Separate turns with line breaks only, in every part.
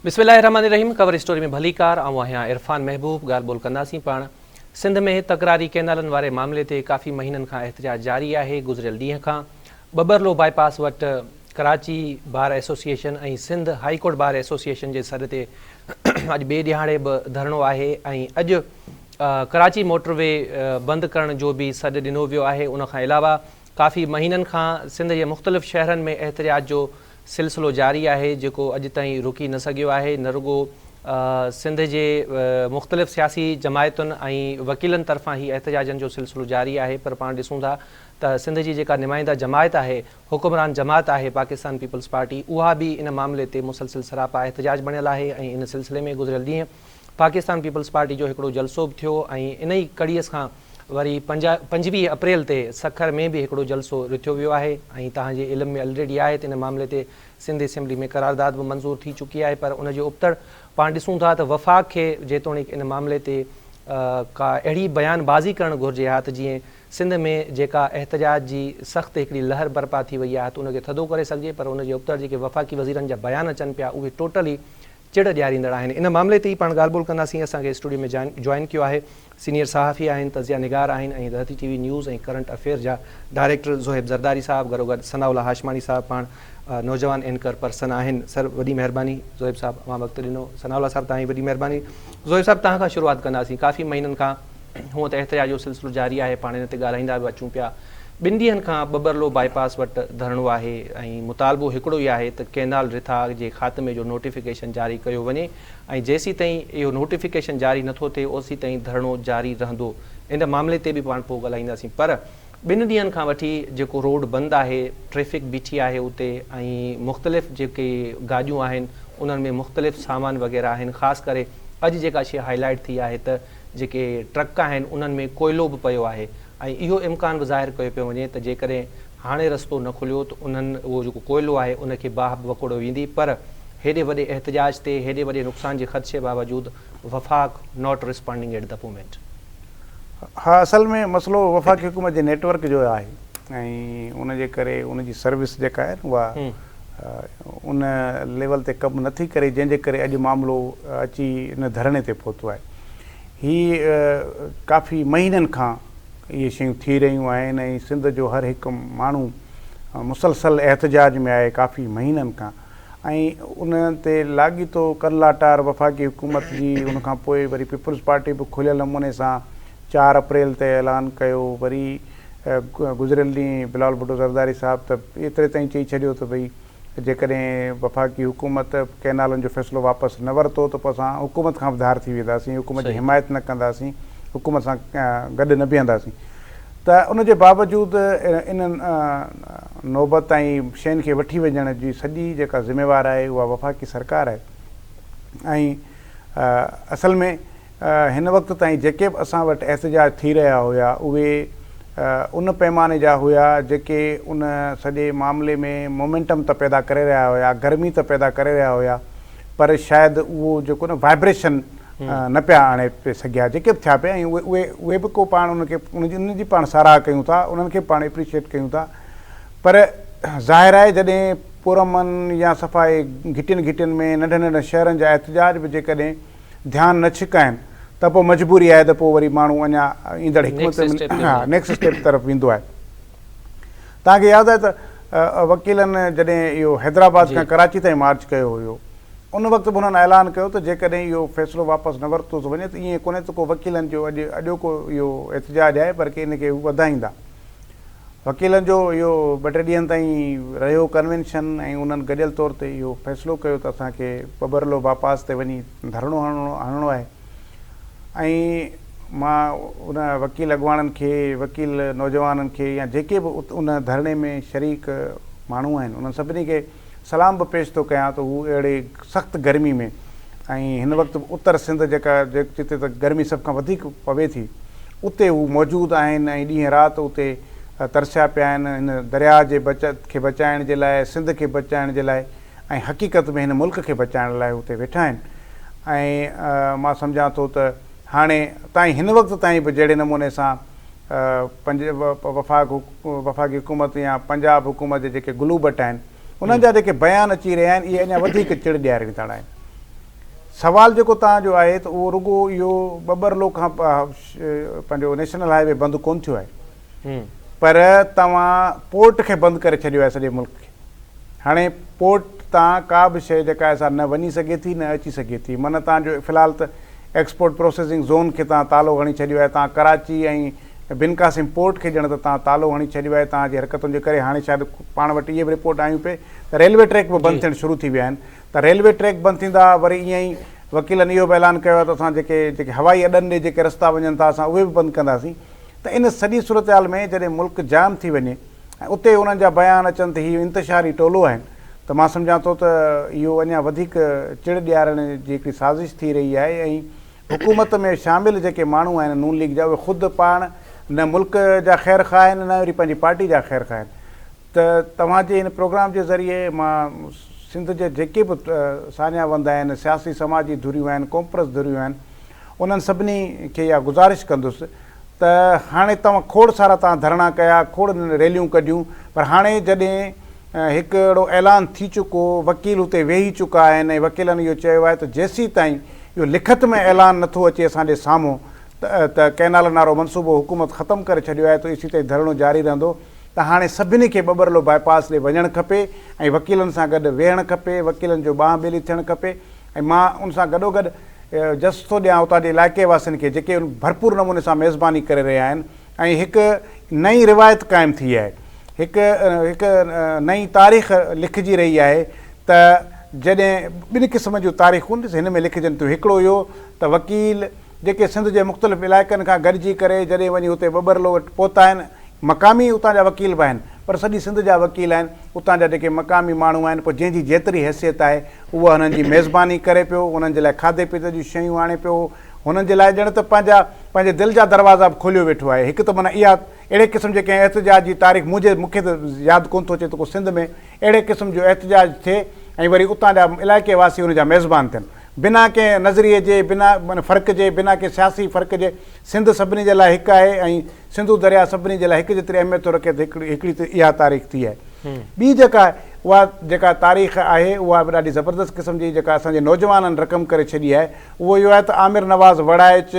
बिस्मिल्लाहिर्रहमानिर्रहीम। Cover story में भली कार आहियां इरफान महबूब। ॻाल्हि ॿोल कंदासीं पाण सिंध में तकरारी कैनालनि वारे मामले ते काफ़ी महीननि खां एहतजाज जारी आहे। गुज़िरियल ॾींहं खां बबरलो बाईपास वटि कराची बार एसोसिएशन ऐं सिंध हाईकोर्ट बार एसोसिएशन जे सॾ ते अॼु ॿिए ॾिहाड़े बि धरणो आहे ऐं अॼु कराची मोटरवे बंदि करण जो बि सॾु ॾिनो वियो आहे। उन खां अलावा काफ़ी महीननि खां सिंध जे मुख़्तलिफ़ शहरनि में एहतजाज जो सिलसिलो जारी आहे जेको अॼु ताईं रुकी न सघियो आहे। न रुगो सिंध जे मुख़्तलिफ़ सियासी जमायतुनि ऐं वकीलनि तरफ़ां ई एहतजाजनि जो सिलसिलो जारी आहे, पर पाण ॾिसूं था त सिंध जी जेका नुमाइंदा जमायत आहे, हुकुमरान जमात आहे पाकिस्तान पीपल्स पार्टी, उहा बि इन मामले ते मुसलसिल सरापा एहतजाज बणियल आहे। ऐं इन सिलसिले में गुज़िरियल ॾींहं पाकिस्तान पीपल्स पार्टी जो हिकिड़ो जलसो बि थियो ऐं इन ई कड़ीअ खां वरी 25 अप्रैल ते सखर में बि हिकिड़ो जलसो रिथियो वियो आहे। ऐं तव्हांजे इल्म में ऑलरेडी आहे त इन मामले ते सिंध असेंबली में करारदाद बि मंज़ूर थी चुकी आहे, पर उनजे उपतड़ पाण ॾिसूं था त वफ़ाक़ खे जेतोणीकि इन मामले ते का अहिड़ी बयानबाज़ी करणु घुरिजे हा त जीअं सिंध में जेका एहतजाज जी सख़्तु हिकिड़ी लहर बर्पा थी वई आहे त उनखे थधो करे सघिजे, पर उनजे उपतड़ जेके वफ़ाक़ी वज़ीरनि जा बयान अचनि पिया उहे टोटली चिड़ ॾियारींदड़ आहिनि। इन मामले ते ई पाण ॻाल्हि ॿोल कंदासीं। असांखे स्टूडियो में जॉइन कयो आहे सीनियर सहाफ़ी आहिनि, तज़िया निगार आहिनि ऐं दहती टीवी न्यूज़ ऐं करंट अफेयर जा डायरेक्टर ज़ोहेब ज़रदारी साहब, गॾोगॾु सनाउल्ला हाशमानी साहब पाण नौजवान एंकर पर्सन आहिनि। सर वॾी महिरबानी ज़ोहेब साहब, मां वक़्तु ॾिनो। सनाउल्ला साहब तव्हांजी वॾी महिरबानी। ज़ोहेब साहब तव्हां खां शुरूआति कंदासीं। काफ़ी महीननि खां हूअं त एहतजाज जो सिलसिलो जारी आहे, पाण इन ते ॻाल्हाईंदा बि अचूं पिया। 2 ॾींहंनि खां बबरलो बाईपास वटि धरणो आहे ऐं मुतालबो हिकिड़ो ई आहे त कैनाल रिथा जे ख़ात्मे जो नोटिफिकेशन जारी कयो वञे ऐं जेसीं ताईं इहो नोटिफिकेशन जारी नथो थिए ओसीं ताईं धरणो जारी रहंदो। इन मामले ते बि पाण पोइ ॻाल्हाईंदासीं, पर 2 ॾींहंनि खां वठी जेको रोड बंदि आहे, ट्रैफ़िक बीठी आहे उते ऐं मुख़्तलिफ़ जेके गाॾियूं आहिनि उन्हनि में मुख़्तलिफ़ सामान वग़ैरह आहिनि। ख़ासि करे अॼु जेका शइ हाईलाइट थी आहे त जेके ट्रक आहिनि उन्हनि में कोयलो बि पियो आहे ऐं इहो इम्कान बि ज़ाहिर कयो पियो वञे त जेकॾहिं हाणे रस्तो न खुलियो त उन्हनि उहो जेको कोयलो आहे उनखे बाहि वकोड़ो वेंदी। पर हेॾे वॾे एहतजाज ते, हेॾे वॾे नुक़सान जे ख़दशे बावजूदि वफ़ाक़ not responding at the moment.
हाँ, असल में मसलो वफ़ाक़ी हुकूमत जे नेटवर्क जो आहे ऐं उनजे करे उनजी सर्विस जेका आहे उहा उन लेवल ते कमु नथी करे, जंहिंजे करे अॼु मामिलो अची इन धरणे ते पहुतो आहे। हीअ काफ़ी महीननि खां इहे शयूं थी रहियूं आहिनि ऐं सिंध जो हर हिकु माण्हू मुसलसल एहतजाज में आहे काफ़ी महीननि खां ऐं उन ते लाॻीतो कनलाटार वफ़ाक़ी हुकूमत जी। उन खां पोइ वरी पीपल्स पार्टी बि खुलियल नमूने सां 4 अप्रैल ते ऐलान कयो। वरी गुज़िरियल ॾींहुं बिलावल भुट्टो ज़रदारी साहब त एतिरे ताईं चई छॾियो त भई जेकॾहिं वफ़ाक़ी हुकूमत कैनालनि जो फ़ैसिलो वापसि न वरितो त पोइ असां हुकूमत खां बि धार थी वेंदासीं, हुकूमत जी हिमायत न कंदासीं, हुकूमत सां गॾु न बीहंदासीं। त उनजे बावजूदि इन्हनि नौबत ऐं शयुनि खे वठी वञण जी सॼी जेका ज़िम्मेवार आहे उहा वफ़ाक़ी सरकार आहे। ऐं असल में हिन वक़्त ताईं जेके बि असां वटि एहतजाज थी रहिया हुया उहे उन पैमाने जा हुया जेके उन सॼे मामले में मोमेंटम त पैदा करे रहिया हुया, गर्मी त पैदा करे रहिया हुया, पर शायदि उहो जेको न वाइब्रेशन न पिया आणे पे सघिया जेके बि थिया पिया। ऐं उहे बि को पाण उनखे उनजी पाण साराह कयूं था, उन्हनि खे पाण एप्रिशिएट कयूं था। पर ज़ाहिर आहे जॾहिं पुरमन या सफ़ाई घिटियुनि में नंढनि नंढनि शहरनि जा एहतजाज बि जेकॾहिं ध्यानु न छिकाइनि त पोइ मजबूरी आहे त पोइ वरी माण्हू अञा ईंदड़ हिकमत नेक्स्ट स्टेप तरफ़ वेंदो आहे। तव्हांखे यादि आहे त वकीलनि जॾहिं इहो हैदराबाद खां कराची ताईं मार्च कयो हुयो उन वक़्तु बि हुननि ऐलान कयो त जेकॾहिं इहो फ़ैसिलो वापसि न वरितो थो वञे त ईअं कोन्हे त को वकीलनि जो अॼोको इहो एहतजाज आहे, पर की इनखे वधाईंदा। वकीलनि जो इहो 2-3 ॾींहंनि ताईं रहियो कन्वेंशन ऐं उन्हनि गॾियल तौर ते इहो फ़ैसिलो कयो त असांखे बबरलो बाईपास ते वञी धरणो हणणो आहे। ऐं मां उन वकील अॻुवाणनि खे, वकील नौजवाननि खे या जेके बि उन धरणे में शरीक माण्हू आहिनि उन्हनि सभिनी खे सलाम बि पेश थो कयां त हू अहिड़े सख़्तु गर्मी में ऐं हिन वक़्तु उत्तर सिंध जिते त गर्मी सभ खां वधीक पवे थी उते हू मौजूदु आहिनि ऐं ॾींहं राति उते तरसिया पिया आहिनि हिन दरिया जे खे बचाइण जे लाइ, सिंध खे बचाइण जे लाइ ऐं हक़ीक़त में हिन मुल्क खे बचाइण लाइ हुते वेठा आहिनि। ऐं मां सम्झां थो त हाणे ताईं हिन वक़्तु ताईं बि जहिड़े नमूने सां वफ़ाक़ी हुकूमत या पंजाब हुकूमत जे जेके गुलूबट आहिनि उन्हनि जा जेके बयान अची रहिया आहिनि इहे अञा वधीक चिड़ ॾियारींदड़ आहिनि। सवाल जेको तव्हांजो आहे त उहो रुॻो इहो बबरलो खां पंहिंजो नेशनल हाईवे बंदि कोन थियो आहे, पर तव्हां पोर्ट खे बंदि करे छॾियो आहे सॼे मुल्क खे। हाणे पोर्ट तां का बि शइ जेका असां न वञी सघे थी न अची सघे थी। माना तव्हांजो फ़िलहालु त एक्सपोर्ट प्रोसेसिंग ज़ोन खे तव्हां तालो हणी छॾियो आहे, तव्हां कराची ऐं बिन क़ासिम पोर्ट खे ॼण त तव्हां तालो हणी छॾियो आहे तव्हांजी हरकतुनि जे करे। हाणे शायदि पाण वटि इहे बि रिपोर्ट आयूं पए त रेलवे ट्रैक बि बंदि थियणु शुरू थी विया आहिनि। त रेलवे ट्रैक बंदि थींदा, वरी ईअं ई वकीलनि इहो बि ऐलान कयो आहे त असां जेके हवाई अॾनि ॾे जेके रस्ता वञनि था असां उहे बि बंदि कंदासीं। त इन सॼी सूरत हाल में जॾहिं मुल्क जाम थी वञे ऐं उते उन्हनि जा बयान अचनि त हीअ इंतिशारी टोलो आहिनि, त मां सम्झां थो त इहो अञा वधीक चिड़ ॾियारण जी हिकिड़ी साज़िश थी रही आहे। ऐं हुकूमत में शामिल जेके माण्हू आहिनि नून लीग जा, उहे ख़ुदि पाण न मुल्क जा ख़ैर ख़्वाह आहिनि न वरी पंहिंजी पार्टी जा ख़ैर ख़्वाह आहिनि। त तव्हांजे हिन प्रोग्राम जे ज़रिए मां सिंध जे जेके बि सान्या वंदा आहिनि, सियासी समाजी धुरियूं आहिनि, कॉम्प्रस धुरियूं आहिनि, उन्हनि सभिनी खे इहा गुज़ारिश कंदुसि त हाणे तव्हां खोड़ सारा तव्हां धरणा कया, खोड़ रैलियूं कढियूं, पर हाणे जॾहिं हिकु अहिड़ो ऐलान थी चुको, वकील हुते वेही चुका आहिनि ऐं वकीलनि इहो चयो आहे त जेसीं ताईं इहो लिखत में ऐलान नथो अचे असांजे साम्हूं त कैनाल नारो मनसूबो हुकूमत ख़तमु करे छॾियो आहे, त इसी ताईं धरणो जारी रहंदो। त हाणे सभिनी खे बबरलो बाईपास ॾे वञणु खपे ऐं वकीलनि सां गॾु वेहणु खपे, वकीलनि जो बांह ॿेली थियणु खपे। ऐं मां उन सां गॾोगॾु जस थो ॾियां उतां जे इलाइक़े वासियुनि खे जेके भरपूर नमूने सां मेज़बानी करे रहिया आहिनि। ऐं हिकु नई रिवायत क़ाइमु थी आहे, हिकु नई तारीख़ लिखिजी रही आहे त जॾहिं ॿिनि क़िस्म जूं तारीख़ूं हिन में लिखिजनि थियूं। हिकिड़ो इहो त वकील जेके सिंध जे मुख़्तलिफ़ इलाइक़नि खां गॾिजी करे जॾहिं वञी हुते बबरलो वटि पहुता आहिनि, मक़ामी उतां जा वकील बि आहिनि पर सॼी सिंध जा वकील आहिनि, उतां जा जेके मक़ामी माण्हू आहिनि, पोइ जंहिंजी जेतिरी हैसियत आहे उहा हुननि जी मेज़बानी करे पियो, उन्हनि जे लाइ खाधे पीते जूं शयूं आणे पियो, हुननि जे लाइ ॼण त पंहिंजे दिलि जा दरवाज़ा बि खोलियो वेठो आहे। हिकु त माना इहा अहिड़े क़िस्म जे कंहिं एहतजाज जी तारीख़ मूंखे त यादि कोन थो अचे त को सिंध में अहिड़े क़िस्म जो एहतजाज थिए ऐं वरी उतां जा इलाइक़े वासी हुन जा मेज़बान थियनि, बिना कंहिं नज़रिए जे, बिना माना फ़र्क़ जे, बिना कंहिं सियासी फ़र्क़ जे। सिंध सभिनी जे लाइ हिकु आहे ऐं सिंधु दरिया सभिनी जे लाइ हिकु जेतिरी अहमियत थो रखे त हिकिड़ी त इहा तारीख़ थी आहे। ॿी जेका तारीख़ आहे उहा बि ॾाढी ज़बरदस्त क़िस्म जी जेका असांजे नौजवाननि रक़म करे छॾी आहे, उहो इहो आहे त आमिर नवाज़ वड़ाइच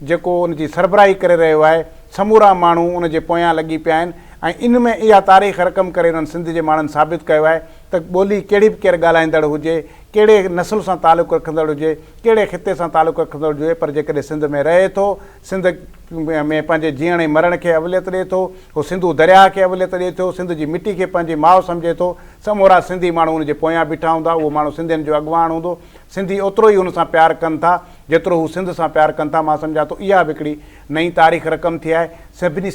जेको उनजी सरबराही करे रहियो आहे, समूरा माण्हू उनजे पोयां लॻी पिया आहिनि ऐं इन में इहा तारीख़ रक़म करे उन्हनि सिंध जे माण्हुनि साबित कयो आहे त ॿोली कहिड़ी बि केरु ॻाल्हाईंदड़ हुजे, कहिड़े नस्ल सां तालुक़ु रखंदड़ हुजे, कहिड़े ख़िते सां तालुक़ु रखंदड़ हुजे, पर जेकॾहिं सिंध में रहे थो, सिंध में पंहिंजे जीअण ऐं मरण खे अवलियत ॾिए थो, उहो सिंधू दरिया खे अवलियत ॾिए थो, सिंध जी मिटी खे पंहिंजी माउ सम्झे थो, समूरा सिंधी माण्हू उनजे पोयां बीठा हूंदा, उहो माण्हू सिंधियुनि जो अॻुवाण हूंदो, सिंधी ओतिरो ई हुन सां प्यारु कनि था जेतिरो हू सिंध सां प्यारु कनि था। मां सम्झां थो इहा बि हिकिड़ी नई तारीख़ रक़म थी आहे। सभिनी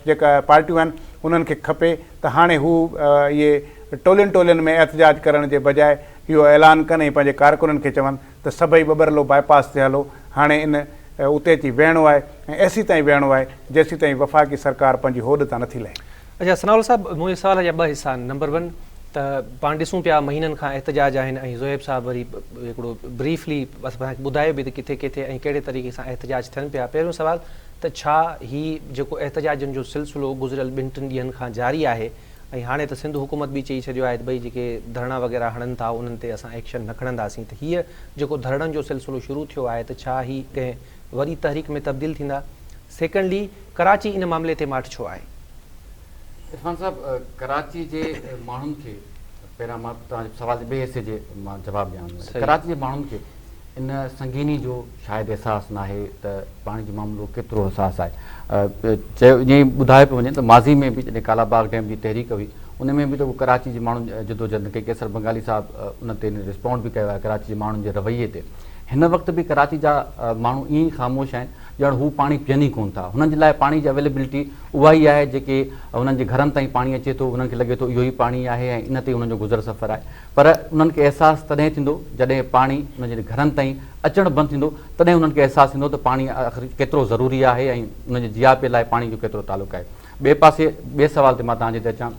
जेका पार्टियूं आहिनि उन्हनि खे खपे त हाणे हू इहे टोलियुनि में एहतजाज करण जे बजाए इहो ऐलान कनि ऐं पंहिंजे कारकुननि खे चवनि त सभई बबरलो बाईपास ते हलो, हाणे इन उते अची वेहणो आहे ऐं एसी ताईं वेहणो आहे जेसीं ताईं वफ़ाक़ी सरकार पंहिंजी होॾ तां नथी लहे।
अच्छा सनाउल साहब, मुंहिंजे सवाल जा ॿ हिसा आहिनि। नंबर 1 त पाण ॾिसूं पिया महीननि खां एहतजाज आहिनि ऐं ज़ोएब साहब वरी हिकिड़ो ब्रीफली असांखे ॿुधायो बि त किथे किथे ऐं कहिड़े तरीक़े सां एहतजाज थियनि पिया। पहिरियों सवाल त छा हीउ जेको एहतजाजनि जो सिलसिलो गुज़िरियल 2-3 ॾींहंनि खां जारी आहे ऐं हाणे त सिंध हुकूमत बि चई छॾियो आहे त भई जेके धरणा वग़ैरह हणनि था उन्हनि ते असां एक्शन न खणंदासीं, त हीअ जेको धरणनि जो सिलसिलो शुरू थियो आहे त छा हीअ कंहिं वरी तहरीक में तब्दील थींदा? सेकेंडली, कराची इन मामले ते माठि छो आहे?
इरफान साहब, कराची जे माण्हुनि खे पहिरियां मां तव्हांजे सवाल जे ॿिए हिसे जे मां जवाबु ॾियां। कराची जे माण्हुनि खे इन संगीनी जो शायदि अहसासु न आहे त पाणी जो मामिलो केतिरो हसास आहे। चयो ईअं ई ॿुधायो पियो वञे त माज़ी में बि जॾहिं कालाबाग डैम जी तहरीक हुई उन में बि त उहो कराची जे माण्हुनि जदोजहद कई, केसर बंगाली साहब उन ते रिस्पॉन्ड बि कयो आहे कराची जे माण्हुनि जे रवैये ते। हिन वक़्तु बि कराची जा माण्हू ईअं ई ख़ामोश आहिनि ॼण हू पाणी पीअनि ई कोन था। हुननि जे लाइ पाणी जी अवेलेबिलिटी उहा ई आहे जेके हुननि जे घरनि ताईं पाणी अचे थो, उन्हनि खे लॻे थो इहो ई पाणी आहे ऐं इन ते उन्हनि जो गुज़र सफ़र आहे। पर उन्हनि खे अहसासु तॾहिं थींदो जॾहिं पाणी उन्हनि जे घरनि ताईं अचणु बंदि थींदो, तॾहिं उन्हनि खे अहसासु थींदो त पाणी आख़िर केतिरो ज़रूरी आहे ऐं उन्हनि जे जियापे लाइ पाणी जो केतिरो तालुक़ु आहे। ॿिए पासे ॿिए सवाल ते मां तव्हांजे ते अचां,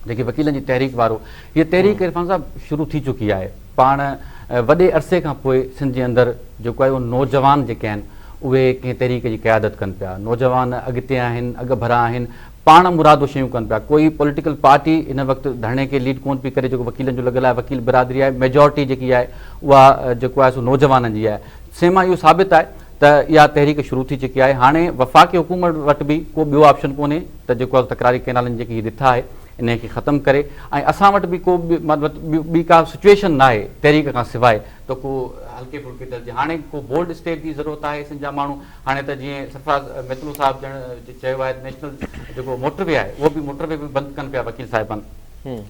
जेकी वकीलनि जी तहरीक वारो, हीअ तहरीक इरफान साहब शुरू थी चुकी आहे। पाण वॾे अरसे खां पोइ सिंध जे अंदरि जेको आहे उहो नौजवान जेके आहिनि उहे कंहिं तहरीक जी क़यादत कनि पिया। नौजवान अॻिते आहिनि, अॻ भरा आहिनि, पाण मुरादो शयूं कनि पिया। कोई पॉलिटिकल पार्टी इन वक़्तु धरणे खे लीड कोन पई करे, जेको वकीलनि जो लॻियल आहे, वकील बिरादरी आहे, मेजॉरिटी जेकी आहे उहा जेको आहे सो नौजवाननि जी आहे। सेमा इहो साबित आहे त इहा तहरीक शुरू थी चुकी आहे। हाणे वफ़ाक़ी हुकूमत वटि बि को ॿियो ऑप्शन कोन्हे त जेको आहे तकरारी कैनालनि जेकी हीअ रिथा आहे इन खे ख़तमु करे, ऐं असां वटि बि को ॿी का सिचुएशन न आहे तहरीक खां सवाइ त को हल्के फुल्के दर्जे। हाणे को बोल्ड स्टेप जी ज़रूरत आहे सिंध जा माण्हू। हाणे त जीअं सरफराज़ महतलू साहिबु ॼण चयो आहे नेशनल जेको मोटरवे आहे उहो बि मोटरवे बि बंदि कनि पिया वकील साहिबान।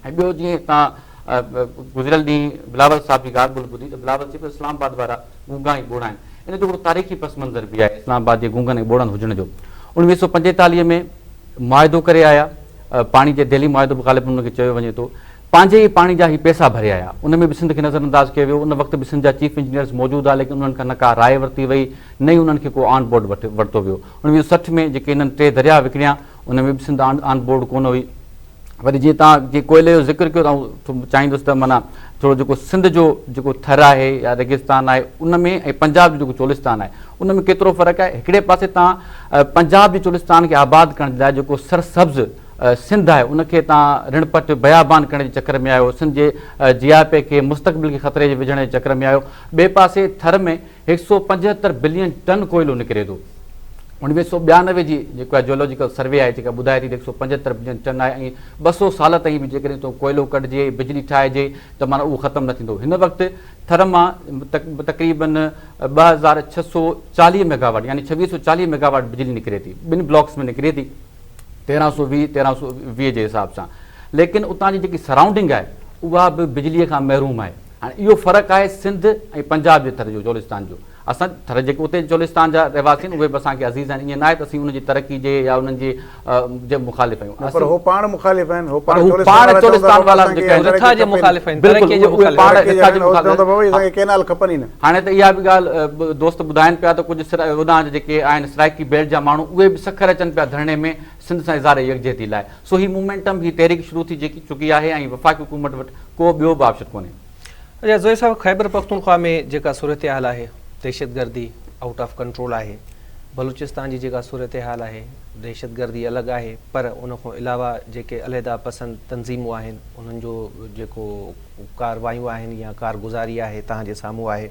ऐं ॿियो जीअं तव्हां गुज़िरियल ॾींहुं बिलावल साहिब जी ॻाल्हि ॿुधी त बिलावल चए पियो इस्लामाबाद वारा गूंगा ऐं ॿोड़ा आहिनि। इन जो हिकिड़ो तारीख़ी पस मंज़र बि आहे इस्लामाबाद जे गूंगनि ऐं ॿोड़नि हुजण जो। 1945 में मुआदो करे आया, पाणी जे दिल्ली मुआदो बि ग़ालिब हुनखे चयो वञे थो, पंहिंजे ई पाणी जा ई पैसा भरे आया। उन में बि सिंध खे नज़रअंदाज़ कयो वियो। उन वक़्तु बि सिंध जा चीफ इंजीनियर्स मौजूदु आहे, लेकिन उन्हनि खां न का राय वरिती वई, न ई उन्हनि खे को ऑन बोर्ड वरितो वियो। 1960 में जेके हिननि 3 दरिया विकिणिया उन में बि सिंध ऑन बोर्ड कोन हुई। वरी जीअं तव्हां जीअं कोयले जो ज़िक्र कयो त चाहींदुसि त माना थोरो जेको सिंध जो जेको थर आहे या रेगिस्तान आहे उन में, ऐं पंजाब जो जेको चोलिस्तान आहे उन में केतिरो फ़र्क़ु आहे। हिकिड़े पासे तव्हां पंजाब जे चोलिस्तान खे आबाद करण जे लाइ जेको सरसब्ज़ सिंध आहे उनखे तव्हां ऋणपट बयाबान करण जे चकर में आहियो, सिंध जे GIP खे मुस्तक़बिल खे ख़तरे जे विझण जे चकर में आहियो। ॿिए पासे थर में 175 बिलियन टन कोयलो निकिरे थो। 1992 जी जेको आहे जियोलॉजिकल सर्वे आहे जेका ॿुधाए थी त 175 बिलियन टन आहे, ऐं 200 साल ताईं बि जेकॾहिं तो कोयलो कढिजे, बिजली ठाहिजे त माना उहो ख़तमु न थींदो। हिन वक़्तु थर मां तक़रीबन 2640 मेगावाट यानी 2640 मेगावाट बिजली निकिरे थी, 2 ब्लॉक्स में निकिरे थी 1320 जे हिसाब सां। लेकिन उतां जी जेकी सराउंडिंग आहे उहा बि बिजलीअ खां महरूम आहे। हाणे इहो फ़र्क़ु आहे सिंध ऐं पंजाब जे थर जो, चोलिस्तान जो। असां थर जेके उते चोलिस्तान जा रहवासी आहिनि उहे बि असांखे अज़ीज़ आहिनि। ईअं न आहे त असीं उनजी तरक़ी जे या उन्हनि जे मुख़ालिफ़ आहियूं।
पर हो पाण मुख़ालिफ़ आहिनि, हो
पाण चोलिस्तान वाला जेके आहिनि
रिथा जे मुख़ालिफ़ आहिनि,
बिल्कुलु
तरक़ीअ जे
उहे
मुख़ालिफ़
पाण
आहिनि।
रिथा जे मुख़ालिफ़ आहिनि।
असांखे केनाल खपनि ई न।
हाणे त इहा बि ॻाल्हि दोस्त ॿुधाइनि पिया त कुझु होॾां जेके आहिनि सराइकी बेल्ट जा माण्हू उहे बि सखर अचनि पिया धरणे में सिंध सां इज़ारे यकजहती लाइ। सो ही मूवमेंटम ही तहरीक शुरू थी चुकी आहे ऐं वफ़ाक़ी हुकूमत वटि को ॿियो बि ऑप्शन कोन्हे।
अच्छा ज़ोई साहब, ख़ैबर पख्तूनख्वा में जेका सूरत हाल आहे, दहशतगर्दी आउट ऑफ कंट्रोल आहे। बलूचिस्तान जी जेका सूरत हाल आहे, दहशतगर्दी अलॻि आहे, पर उन खां अलावा जेके अलहदा पसंद तंज़ीमूं आहिनि उन्हनि जो जेको कारवायूं आहिनि या कारगुज़ारी आहे तव्हांजे साम्हूं आहे।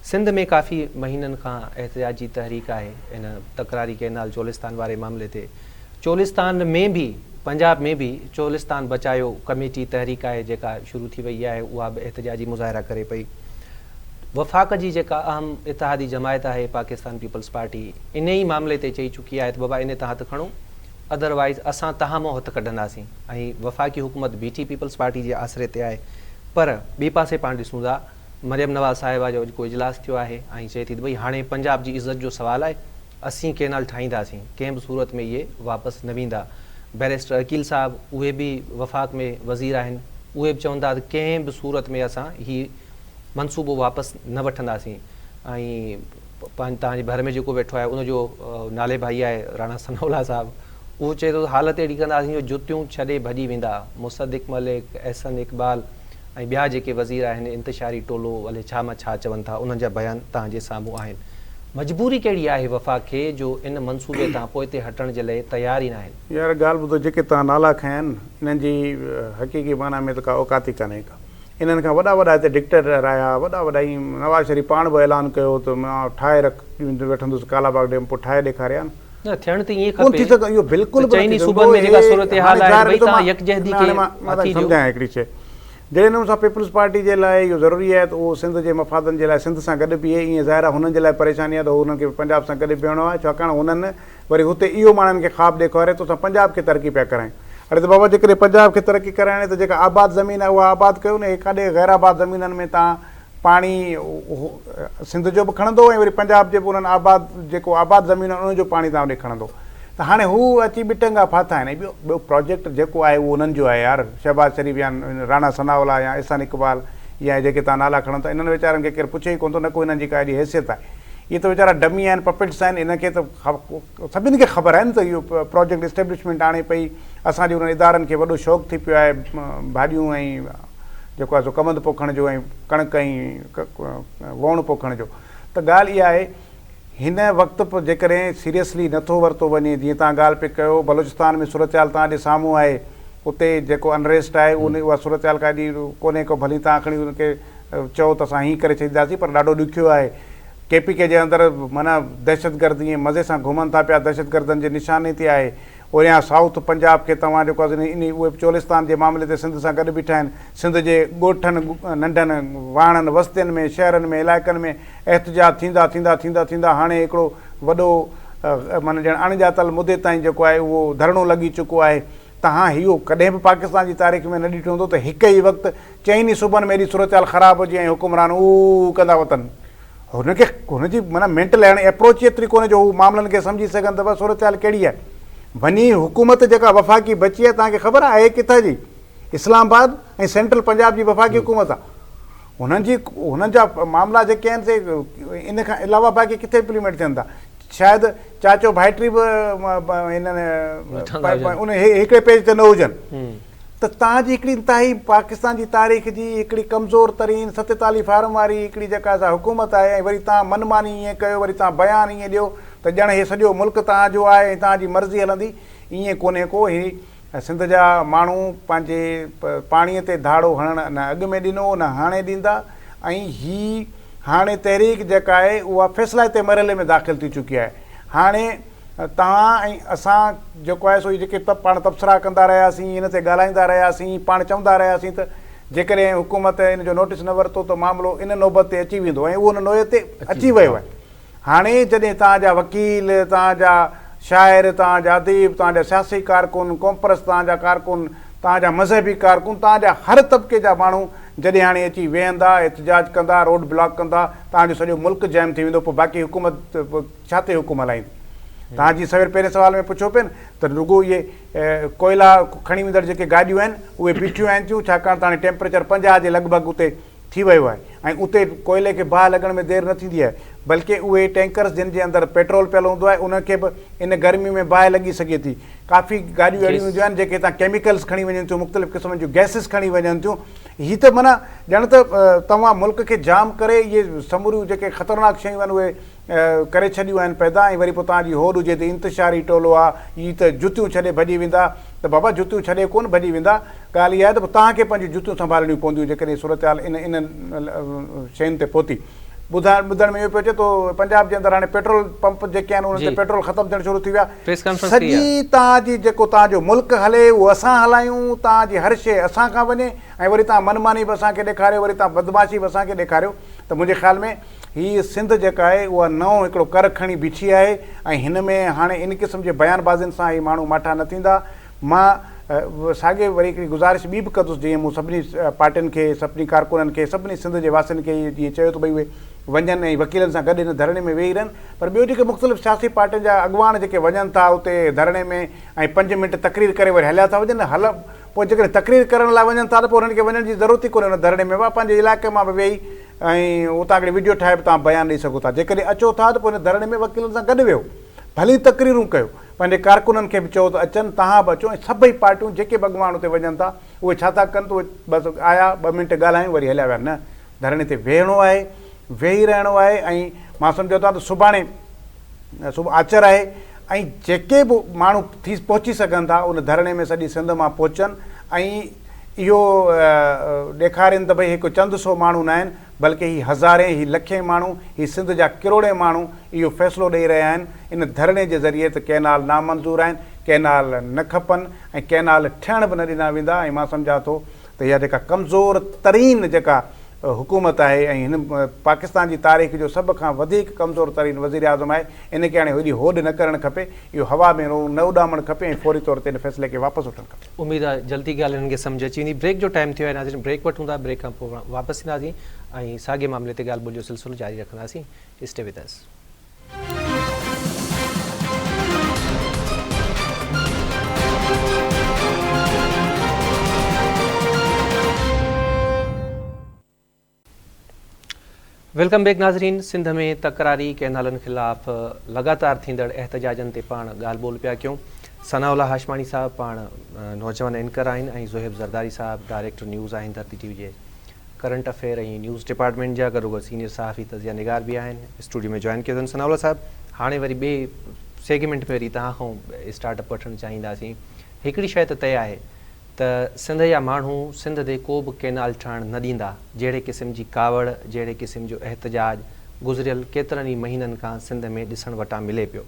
सिंध में काफ़ी महीननि खां एहतिजाजी तहरीक आहे इन तकरारी कैनाल चोलिस्तान वारे मामले ते। चोलिस्तान में बि, पंजाब में बि चोलिस्तान बचायो कमेटी तहरीक आहे जेका शुरू थी वई आहे, उहा बि एहतिजाजी मुज़ाहिरा करे पई। वफ़ाक़ जी जेका अहम इतिहादी जमायत आहे पाकिस्तान पीपल्स पार्टी, इन ई मामले ते चई चुकी आहे त बाबा इन ते हथु खणो, अदरवाइज़ असां तव्हां मां हथु कढंदासीं। ऐं वफ़ाक़ी हुकूमत बीटी पीपल्स पार्टी जे आसिरे ते आहे। पर ॿिए पासे पाण ॾिसूं था मरियम नवाज़ साहिबा जो जेको इजलास थियो आहे ऐं चए थी त भई हाणे पंजाब जी इज़त जो सुवालु आहे, असीं कैनाल ठाहींदासीं, कंहिं बि सूरत में इहे वापसि न वेंदा। बैरिस्टर अकील साहिबु उहे बि वफ़ाक़ में वज़ीर आहिनि, उहे बि चवंदा त कंहिं बि सूरत में असां ही मनसूबो वापसि न वठंदासीं। ऐं तव्हांजे भर में जेको वेठो आहे उनजो नाले भाई आहे राणा सनौला साहिबु, उहो चए थो हालत अहिड़ी कंदासीं जो जुतियूं छॾे भॼी वेंदा। मुसद्दिक़ मलिक, एहसन इक़बाल ऐं ॿिया जेके वज़ीर आहिनि, इंतिशारी टोलो अलाए छा मां छा चवनि था, उन्हनि जा बयान तव्हांजे साम्हूं आहिनि। मजबूरी कहिड़ी आहे वफ़ाक़ खे जो इन मनसूबे तां पोइ ते हटण जे लाइ तयार ई न आहिनि?
यार ॻाल्हि ॿुधो, जेके तव्हां नाला खया आहिनि इन्हनि जी हक़ीक़ी माना में त का औकात ई कान्हे का। इन्हनि खां वॾा वॾा हिते डिक्टेटर आया, वॾा वॾा ई नवाज़ शरीफ़ पाण बि ऐलान कयो त मां ठाहे वेठंदुसि कालाबाग डैम, पोइ ठाहे ॾेखारिया न।
न थियण त ईअं
कोन थी
खपे।
सघे, इहो बिल्कुलु
चइनी सूबनि में जेका सूरत हाल आहे भई तव्हां यकजहदी खे अथी ॾियो।
सम्झायां हिकिड़ी शइ, जहिड़े नमूने सां पीपल्स पार्टी जे लाइ इहो ज़रूरी आहे त उहो सिंध जे मफ़ादनि जे लाइ सिंध सां गॾु बीहे। ईअं ज़ाहिर आहे हुननि जे लाइ परेशानी आहे त हुननि खे पंजाब सां गॾु बीहणो आहे, छाकाणि हुननि वरी हुते इहो माण्हुनि खे ख़्वाबु ॾेखारे त असां पंजाब खे तरक़ी पिया करायूं। अड़े त बाबा जेकॾहिं पंजाब खे तरक़ी कराइणी त जेका आबाद ज़मीन आहे उहा आबाद कयो न। काॾे ग़ैर आबाद ज़मीननि में तव्हां पाणी सिंध जो बि खणंदो ऐं वरी पंजाब जे बि उन्हनि आबाद जेको आबाद ज़मीन आहे उनजो पाणी तव्हां होॾे खणंदो। त हाणे हू अची ॿिटंगा फाथा आहिनि। ॿियो प्रोजेक्ट जेको आहे उहो उन्हनि जो आहे यार, शहबाज शरीफ़ या राणा सनावला या एहसान इक़बाल या जेके तव्हां नाला खणो था, इन्हनि वीचारनि खे केरु पुछे ई कोन थो, न को हिननि जी का एॾी हैसियत आहे। इहे त वीचारा डमी आहिनि, पपेट्स आहिनि। इनखे त सभिनी खे ख़बर आहे न त इहो प्रोजेक्ट इस्टेब्लिशमेंट आणे पई। असांजे उन्हनि इदारनि खे वॾो शौक़ु थी पियो आहे भाॼियूं ऐं जेको आहे सो कमंद पोखण जो ऐं कणिक ऐं वोण पोखण जो। त ॻाल्हि इहा आहे हिन वक़्तु पोइ जेकॾहिं सीरियसली नथो वरितो वञे, जीअं तव्हां ॻाल्हि पिया कयो बलोचिस्तान में सूरत हाल तव्हांजे साम्हूं आहे, उते जेको अनरेस्ट आहे उहा सूरत हाल काॾी कोन्हे को, भली तव्हां खणी उनखे चओ त असां हीअं करे छॾींदासीं, पर ॾाढो ॾुखियो आहे। KPK जे अंदरि माना दहशतगर्द ईअं मज़े सां घुमनि था पिया, दहशतगर्दनि जे निशाने ते आहे। ओरियां साउथ पंजाब खे तव्हां जेको आहे इन उहे चोलिस्तान जे मामले ते सिंध सां गॾु बीठा आहिनि। सिंध जे ॻोठनि नंढनि वाणनि वस्तियुनि में शहरनि में इलाइक़नि में एहतजाज थींदा थींदा थींदा थींदा हाणे हिकिड़ो वॾो माना ॼण अणॼातल मुदे ताईं जेको आहे उहो धरणो लॻी चुको आहे। तव्हां इहो कॾहिं बि पाकिस्तान जी तारीख़ में न ॾिठो हूंदो त हिकु ई वक़्तु चइनि ई सूबनि में एॾी सूरत हाल ख़राबु हुजे ऐं हुकुमरान ऊ कंदा वतन। हुनखे हुनजी माना मेंटल हाणे अप्रोच एतिरी कोन्हे जो हू मामलनि खे सम्झी सघनि त बसि सूरत हाल कहिड़ी आहे। वञी हुकूमत जेका वफ़ाक़ी बची आहे तव्हांखे ख़बर आहे किथां जी? इस्लामाबाद ऐं सेंट्रल पंजाब जी वफ़ाक़ी हुकूमत आहे। हुननि जा मामला जेके आहिनि से इन खां अलावा बाक़ी किथे इम्प्लीमेंट थियनि था? शायदि चाचो भाइटी बि उन हिकिड़े पेज ते न हुजनि। त तव्हांजी हिकिड़ी इंतिहाई पाकिस्तान जी तारीख़ जी हिकिड़ी कमज़ोर तरीन 47 फार्म वारी हिकिड़ी जेका असां हुकूमत आहे, ऐं वरी तव्हां मनमानी ईअं कयो, वरी तव्हां बयानु ईअं ॾियो त ॼण हे सॼो मुल्क तव्हांजो आहे ऐं तव्हांजी मर्ज़ी हलंदी। ईअं कोन्हे को। ही सिंध जा माण्हू पंहिंजे पाणीअ ते धाड़ो हणणु न अॻु में ॾिनो न हाणे ॾींदा, ऐं ही हाणे तहरीक जेका आहे उहा फ़ैसिलाइते मरहले में दाख़िल थी चुकी आहे। हाणे तव्हां ऐं असां जेको आहे सो जेके पाण तबसरा कंदा रहियासीं, हिन ते ॻाल्हाईंदा रहियासीं, पाण चवंदा रहियासीं त जेकॾहिं हुकूमत इन जो नोटिस न वरितो त मामिलो इन नौबत ते अची वेंदो, ऐं उहो उन नोए ते अची वियो आहे। हाणे जॾहिं तव्हांजा वकील, तव्हांजा शाइर, तव्हांजा अदीब, तव्हांजा सियासी कारकुन, कॉम्प्रेस तव्हांजा कारकुन, तव्हांजा मज़हबी कारकुन, तव्हांजा हर तबिके जा माण्हू जॾहिं हाणे अची वेहंदा, एहतजाज कंदा, रोड ब्लॉक कंदा, तव्हांजो सॼो मुल्क जैम थी वेंदो। पोइ बाक़ी हुकूमत छा ते हुकुम हलाईंदी? तव्हांजी सवेर पहिरें सुवाल में पुछो पिए न त रुॻो इहे कोयला खणी वेंदड़ जेके गाॾियूं आहिनि उहे बीठियूं आहिनि थियूं, छाकाणि त हाणे टेम्परेचर 50 जे लॻभॻि उते थी वियो आहे, ऐं उते कोयले खे बाहि लॻण में देरि न थींदी आहे, बल्कि उहे टैंकर्स जिन जे अंदरि पेट्रोल पियल हूंदो आहे उनखे बि इन गर्मी में बाहि लॻी सघे थी। काफ़ी गाॾियूं अहिड़ियूं हूंदियूं आहिनि जेके हितां केमिकल्स खणी वञनि थियूं, मुख़्तलिफ़ क़िस्मनि जूं गैसिस खणी वञनि थियूं। हीअ त माना ॼण त तव्हां मुल्क खे जाम करे इहे समूरियूं जेके ख़तरनाक शयूं आहिनि उहे करे छॾियूं आहिनि पैदा, ऐं वरी पोइ तव्हांजी होड़ हुजे त इंतिशारी टोलो आहे, हीअ त जुतियूं छॾे भॼी वेंदा। त बाबा जुतियूं छॾे कोन भॼी वेंदा, ॻाल्हि इहा आहे त पोइ तव्हांखे पंहिंजूं जुतियूं संभालणियूं पवंदियूं जेकॾहिं सूरत हाल इन शयुनि ते पहुती। ॿुधण में इहो पियो अचे तो पंजाब जे अंदरि हाणे पेट्रोल पंप जेके आहिनि उन्हनि ते पेट्रोल ख़तमु थियणु शुरू थी विया। सॼी तव्हांजी जेको तव्हांजो मुल्क हले उहो असां हलायूं, तव्हांजी हर शइ असां खां वञे, ऐं वरी तव्हां मनमानी बि असांखे ॾेखारियो, वरी तव्हां बदमाशी बि असांखे ॾेखारियो। त मुंहिंजे ख़्याल में हीअ सिंध जेका आहे उहा नओं हिकिड़ो कर खणी बीठी आहे, ऐं हिन में हाणे इन क़िस्म जे बयानबाज़ियुनि सां ही माण्हू माठा न थींदा। मां साॻे वरी हिकिड़ी गुज़ारिश ॿी बि कंदुसि, जीअं मूं सभिनी पार्टियुनि खे, सभिनी कारकुननि खे, सभिनी सिंध जे वासियुनि खे जीअं चयो त भई उहे वञनि ऐं वकीलनि सां गॾु इन धरणे में वेही रहनि, पर ॿियो जेके मुख़्तलिफ़ सियासी पार्टियुनि जा अॻुवान जेके वञनि था उते धरणे में ऐं 5 मिंट तकरीर करे वरी हलिया था वञनि, पोइ जेकॾहिं तकरीर करण लाइ वञनि था त पोइ हुननि खे वञण जी ज़रूरत ई कोन्हे। हुन धरणे में पंहिंजे इलाइक़े मां बि वेही ऐं उतां हिकिड़ी वीडियो ठाहे बि तव्हां बयानु ॾेई सघो था। जेकॾहिं अचो था त पोइ हिन धरणे में वकीलनि सां गॾु वियो, भली तकरीरूं कयो, पंहिंजे कारकुननि खे बि चओ त अचनि, तव्हां बि अचो, ऐं सभई पार्टियूं जेके बि अॻुवान उते वञनि था उहे छा था कनि त उहे बसि आया 2 मिंट ॻाल्हायूं वरी हलिया विया। न, धरणे ते वेहणो आहे, वेही रहणो आहे, ऐं मां सम्झो था त सुभाणे आचर आहे, ऐं जेके बि माण्हू पहुची सघनि था उन धरणे में सॼी सिंध मां पहुचनि, ऐं इहो ॾेखारीनि त भई हिकु चंद सौ माण्हू न आहिनि, बल्कि ही हज़ारे, ही लखे माण्हू, ही सिंध जा किरोड़े माण्हू इहो फ़ैसिलो ॾेई रहिया आहिनि इन धरणे जे ज़रिए त कैनाल नामंज़ूर आहिनि, कैनाल न खपनि, ऐं कैनाल थियण बि न ॾिना वेंदा। ऐं मां सम्झां थो त इहा जेका कमज़ोर तरीन जेका हुकूमत आहे, ऐं हिन पाकिस्तान जी तारीख़ जो सभ खां वधीक कमज़ोर तरीन वज़ीर आज़म आहे, इन खे हाणे हेॾी होॾ न करणु खपे, इहो हवा में न उॾामणु खपे, ऐं फौरी तौर ते हिन फ़ैसिले खे वापसि वठणु खपे।
उमेद आहे जल्दी ॻाल्हि हिननि खे सम्झ अची वेंदी। ब्रेक जो टाइम थियो आहे नाज़रीन, ब्रेक वठूं था, ब्रेक खां पोइ वापसि ईंदासीं ऐं साॻे मामले ते ॻाल्हि ॿोल जो सिलसिलो जारी रखंदासीं। Stay with us. Welcome back नाज़रीन। सिंध में तकरारी कैनालनि ख़िलाफ़ लगातार थींदड़ एहतजाजनि ते पाण ॻाल्हि ॿोल पिया कयूं। सनाउल्ला हाशमानी साहब पाण नौजवान एंकर आहिनि, ऐं ज़ोहेब ज़रदारी साहब डायरेक्टर न्यूज़ आहिनि धरती TV जे करंट अफेयर ऐं न्यूज़ डिपार्टमेंट जा गॾोगॾु सीनियर सहाफ़ी तज़िया निगार बि आहिनि, स्टूडियो में जॉइन कयो अथनि। सनाउल्ला साहिबु, हाणे वरी ॿिए सेगमेंट में वरी तव्हां खां स्टार्टअप वठणु चाहींदासीं। हिकिड़ी शइ त तय आहे त सिंध जा माण्हू सिंध ते को बि कैनाल ठहणु न ॾींदा। जहिड़े क़िस्म जी कावड़, जहिड़े क़िस्म जो एहतजाज गुज़िरियल केतिरनि ई महीननि खां सिंध में ॾिसणु वटां मिले पियो।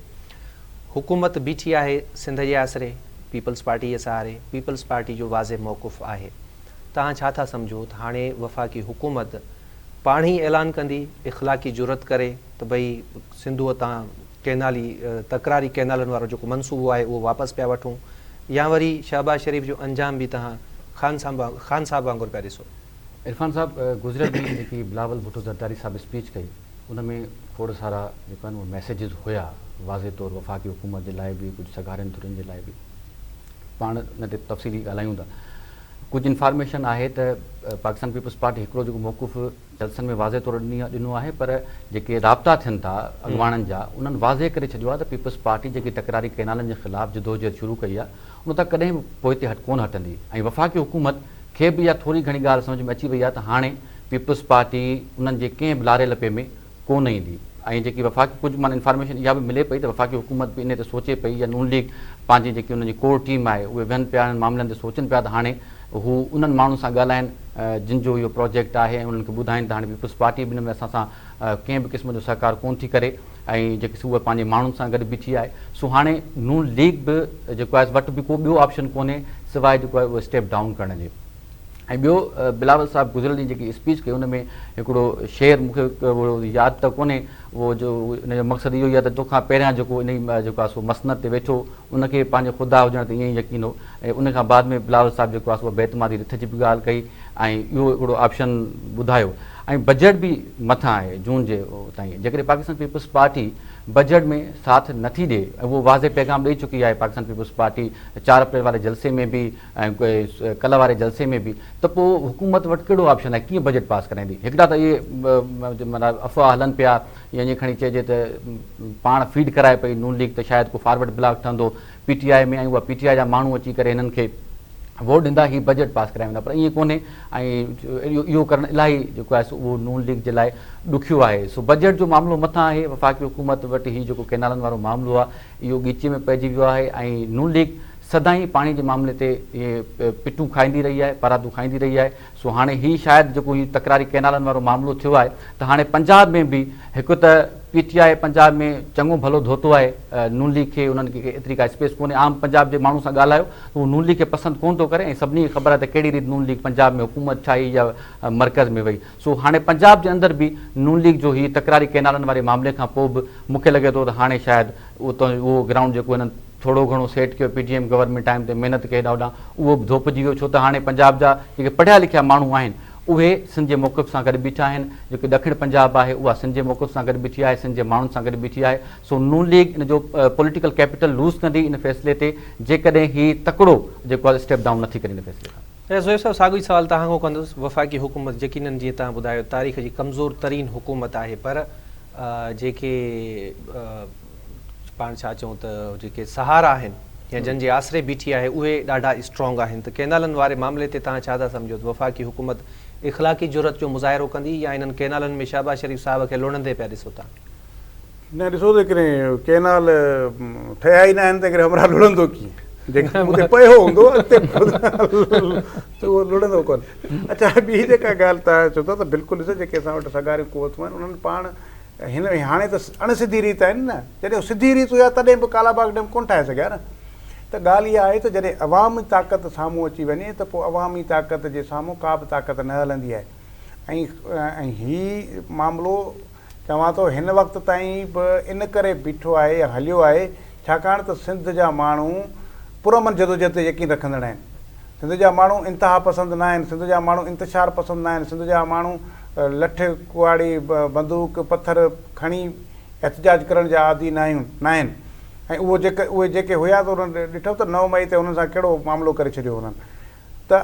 हुकूमत बीठी आहे सिंध जे आसिरे, पीपल्स पार्टी जे सहारे। पीपल्स पार्टी जो वाज़े मौक़ुफ़ आहे। तव्हां छा था सम्झो त हाणे वफ़ाक़ी हुकूमत पाण ई ऐलान कंदी, इख़लाक़ी जुरत करे त भई सिंधूअ तां कैनाली तकरारी कैनालनि वारो जेको मनसूबो आहे उहो वापसि पिया वठूं, या वरी शहबाज शरीफ़ जो अंजाम बि तव्हां ख़ान साहब वांगुरु पिया ॾिसो?
इरफान साहब, गुज़िरियल ॾींहुं जेकी बिलावल भुट्टो ज़रदारी साहिबु स्पीच कई, उन में खोड़ सारा जेका आहिनि उहे मैसेजिस हुया वाज़े तौरु वफ़ाक़ी हुकूमत जे लाइ बि, कुझु सगारनि धुरनि जे लाइ बि। पाण उन ते तफ़सीली ॻाल्हायूं था। कुझु इंफॉर्मेशन आहे त पाकिस्तान पीपल्स पार्टी हिकिड़ो जेको मौक़ुफ़ जलसनि में वाज़े तौरु ॾिनो आहे, पर जेके राब्ता थियनि था अॻुवाणनि जा, उन्हनि वाज़े करे छॾियो आहे त पीपल्स पार्टी जेकी तकरारी कैनालनि जे ख़िलाफ़ु जदोजहद शुरू कई आहे, उन तां कॾहिं बि पोइ ते कोन हटंदी। ऐं वफ़ाक़ी हुकूमत खे बि इहा थोरी घणी ॻाल्हि सम्झ में अची वई आहे त हाणे पीपल्स पार्टी उन्हनि जे कंहिं बि लारे लपे में कोन ईंदी। ऐं जेकी वफ़ाक़ी कुझु माना इंफॉर्मेशन इहा बि मिले पई त वफ़ाक़ी हुकूमत बि इन ते सोचे पई, या नून लीग पंहिंजी जेकी उन्हनि जी कोर टीम आहे उहे वेहनि पिया मामलनि ते सोचनि पिया त हाणे हू उन्हनि माण्हुनि सां ॻाल्हाइनि जिन जो इहो प्रोजेक्ट आहे, ऐं उन्हनि खे ॿुधाइनि त हाणे पीपल्स पार्टी बि हिन में असां सां कंहिं बि क़िस्म जो सहकार कोन थी करे, ऐं जेकी उहा पंहिंजे माण्हुनि सां गॾु बीठी आहे। सो हाणे नून लीग बि जेको आहे वटि बि को ॿियो ऑप्शन कोन्हे सवाइ जेको आहे उहो स्टेप डाउन करण जे। ऐं ॿियो, बिलावल साहिबु गुज़िरियल ॾींहुं जेकी स्पीच कई, उन में हिकिड़ो शेर मूंखे यादि त कोन्हे, उहो जो इन जो मक़सदु इहो ई आहे त तोखां पहिरियां जेको इन जेको आहे सो मसनद ते वेठो उनखे पंहिंजो ख़ुदा हुजण ते ईअं ई यकीन हो। ऐं उन खां बाद में बिलावल साहिबु जेको आहे सो बेतमादी रिथ जी बि ॻाल्हि कई, ऐं इहो हिकिड़ो ऑप्शन ॿुधायो। ऐं बजट बि मथां आहे जून जे ताईं। जेकॾहिं पाकिस्तान पीपल्स पार्टी बजट में साथ नथी ॾिए, ऐं उहो वाज़े पैगाम ॾेई चुकी आहे पाकिस्तान पीपल्स पार्टी 4 अप्रैल वारे जलसे में बि ऐं कल्ह वारे जलसे में बि, त पोइ हुकूमत वटि कहिड़ो ऑप्शन आहे, कीअं बजट पास कराईंदी? हिकिड़ा त इहे माना अफ़वाह हलनि पिया, या ईअं खणी चइजे त पाण फीड कराए पई नून लीग त शायदि को फॉरवर्ड ब्लॉक ठहंदो PTI में, ऐं उहा PTI जा माण्हू अची करे हिननि खे वोट ॾींदा, ही बजट पास कराए वेंदा, पर ईअं कोन्हे। ऐं इहो करणु इलाही जेको आहे सो उहो नून लीग जे लाइ ॾुखियो आहे। सो बजट जो मामिलो मथां आहे। वफ़ाक़ी हुकूमत वटि हीउ जेको कैनालनि वारो मामिलो आहे इहो ॻीचे में पइजी वियो आहे, ऐं नून लीग सदाईं पाणी जे मामले ते इहे पिटूं खाईंदी रही आहे, परादू खाईंदी रही आहे। सो हाणे हीउ शायदि जेको हीउ तकरारी कैनालनि वारो मामिलो थियो आहे, त हाणे पंजाब में बि हिकु त PTI पंजाब में चङो भलो धोतो आहे नून लीग खे, उन्हनि खे एतिरी का स्पेस कोन्हे। आम पंजाब जे माण्हू सां ॻाल्हायो त उहो नून लीग खे पसंदि कोन थो करे, ऐं सभिनी खे ख़बर आहे त कहिड़ी रीति नून लीग पंजाब में हुकूमत ठाही या मर्कज़ में वई। सो हाणे पंजाब जे अंदरि बि नून लीग जो हीउ तकरारी कैनालनि वारे मामले खां पोइ बि मूंखे लॻे थो त हाणे शायदि उहो ग्राउंड जेको हिननि थोरो घणो सेट कयो PTM गवर्नमेंट टाइम ते महिनत कई ॾाढा, उहो बि धोपिजी वियो। छो त हाणे पंजाब जा जेके पढ़िया लिखिया माण्हू आहिनि उहे सिंध जे मौक़िफ़ सां गॾु बीठा आहिनि। जेके ॾखिण पंजाब आहे उहा सिंध जे मौक़िफ़ सां गॾु बीठी आहे, सिंध जे माण्हुनि सां गॾु बीठी आहे। सो नून लीग इन जो पॉलिटिकल कैपिटल लूज़ कंदी इन फ़ैसिले ते, जेकॾहिं हीउ तकिड़ो जेको आहे स्टेप डाउन नथी करे इन फ़ैसिले खां।
ज़ोएब साहिबु, साॻियो ई सवाल तव्हां खां कंदुसि। वफ़ाक़ी हुकूमत यकीननि जीअं तव्हां ॿुधायो तारीख़ जी कमज़ोर तरीन हुकूमत आहे, पर जेके पाण छा चऊं त जेके सहारा आहिनि या जंहिंजे आसिरे बीठी आहे उहे ॾाढा स्ट्रॉन्ग आहिनि। त कैनालनि वारे मामले ते तव्हां छा था सम्झो? वफ़ाक़ी हुकूमत इख़लाक़ी जुरत जो मुज़ाहिरो कंदी, या इन्हनि कैनालनि में शहबाज शरीफ़ साहिब खे लुणंदे पिया ॾिसो था?
न ॾिसो त हिकिड़े कैनाल ठहिया ई न आहिनि त हिकिड़े हमरा लुड़ंदो कीअं, जेके हुते पियो हूंदो त उहो लुड़ंदो कोन। अच्छा, ॿी जेका ॻाल्हि तव्हां चओ था त बिल्कुलु ॾिसो, जेके असां वटि सगारियूं कुवतूं आहिनि उन्हनि पाण हिन हाणे त अणसिधी रीत आहिनि न। जॾहिं सिधी रीत हुया तॾहिं बि कालाबाग डैम कोन ठाहे सघिया न। त ॻाल्हि इहा आहे त जॾहिं अवामी ताक़त साम्हूं अची वञे त पोइ अवामी ताक़त जे साम्हूं का बि ताक़त न हलंदी आहे। ऐं हीउ मामिलो चवां थो हिन वक़्त ताईं बि इन करे बीठो आहे या हलियो आहे छाकाणि त सिंध जा माण्हू पुरमन जदोजहद ते यकीन रखंदड़ आहिनि। सिंध जा माण्हू इंतिहा पसंदि न आहिनि, सिंध जा माण्हू इंतिशार पसंदि न आहिनि, सिंध जा माण्हू लठ कुआड़ी बंदूक पथर खणी एहतजाज करण जा आदी न आहिनि। ऐं उहे जेके हुया त उन्हनि ॾिठो त 9 मई ते हुननि सां कहिड़ो मामिलो करे छॾियो हुननि। त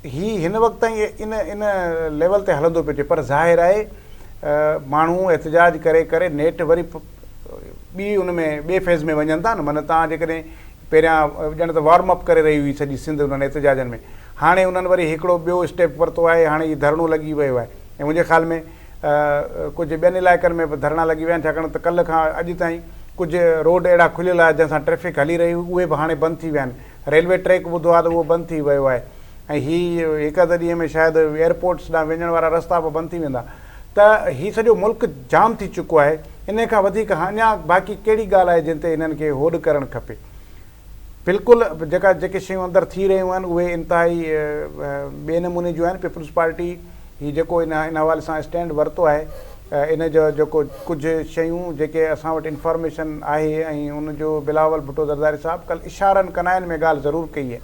हिन वक़्त ताईं इन लेवल ते हलंदो पियो अचे, पर ज़ाहिर आहे माण्हू एहतजाज करे करे नेठि वरी ॿी उन में ॿिए फेज़ में वञनि था न। माना तव्हां जेकॾहिं पहिरियां ॼण त वार्म अप करे रही हुई सॼी सिंध उन्हनि एहतजाजनि में। हाणे उन्हनि वरी हिकिड़ो ॿियो स्टेप वरितो आहे, हाणे हीउ धरणो लॻी वियो आहे। ऐं मुंहिंजे ख़्याल में कुझु ॿियनि इलाइक़नि में बि धरणा लॻी विया आहिनि, छाकाणि त कल्ह खां अॼु ताईं कुझु रोड अहिड़ा खुलियल आहे जंहिंसां ट्रैफ़िक हली रही हुई, उहे बि हाणे बंदि थी विया आहिनि। रेलवे ट्रैक ॿुधो आहे त उहो बंदि थी वियो आहे। ऐं हीअ हिकु अधु ॾींहं में शायदि एयरपोर्ट्स ॾांहुं वञण वारा रस्ता बि बंदि थी वेंदा। त हीउ सॼो मुल्क जाम थी चुको आहे। इन खां वधीक अञा बाक़ी कहिड़ी ॻाल्हि आहे जिन ते हिननि खे होॾ करणु खपे। बिल्कुलु जेके शयूं अंदरि थी रहियूं आहिनि उहे इंतिहाई ॿिए नमूने जूं आहिनि। पीपुल्स पार्टी हीउ जेको इन हवाले सां स्टैंड वरितो आहे, इन जो जेको कुझु शयूं जेके असां वटि इंफॉर्मेशन आहे, ऐं उनजो बिलावल भुट्टो ज़रदारी साहिबु कल्ह इशारनि कनाइनि में ॻाल्हि ज़रूरु कई आहे,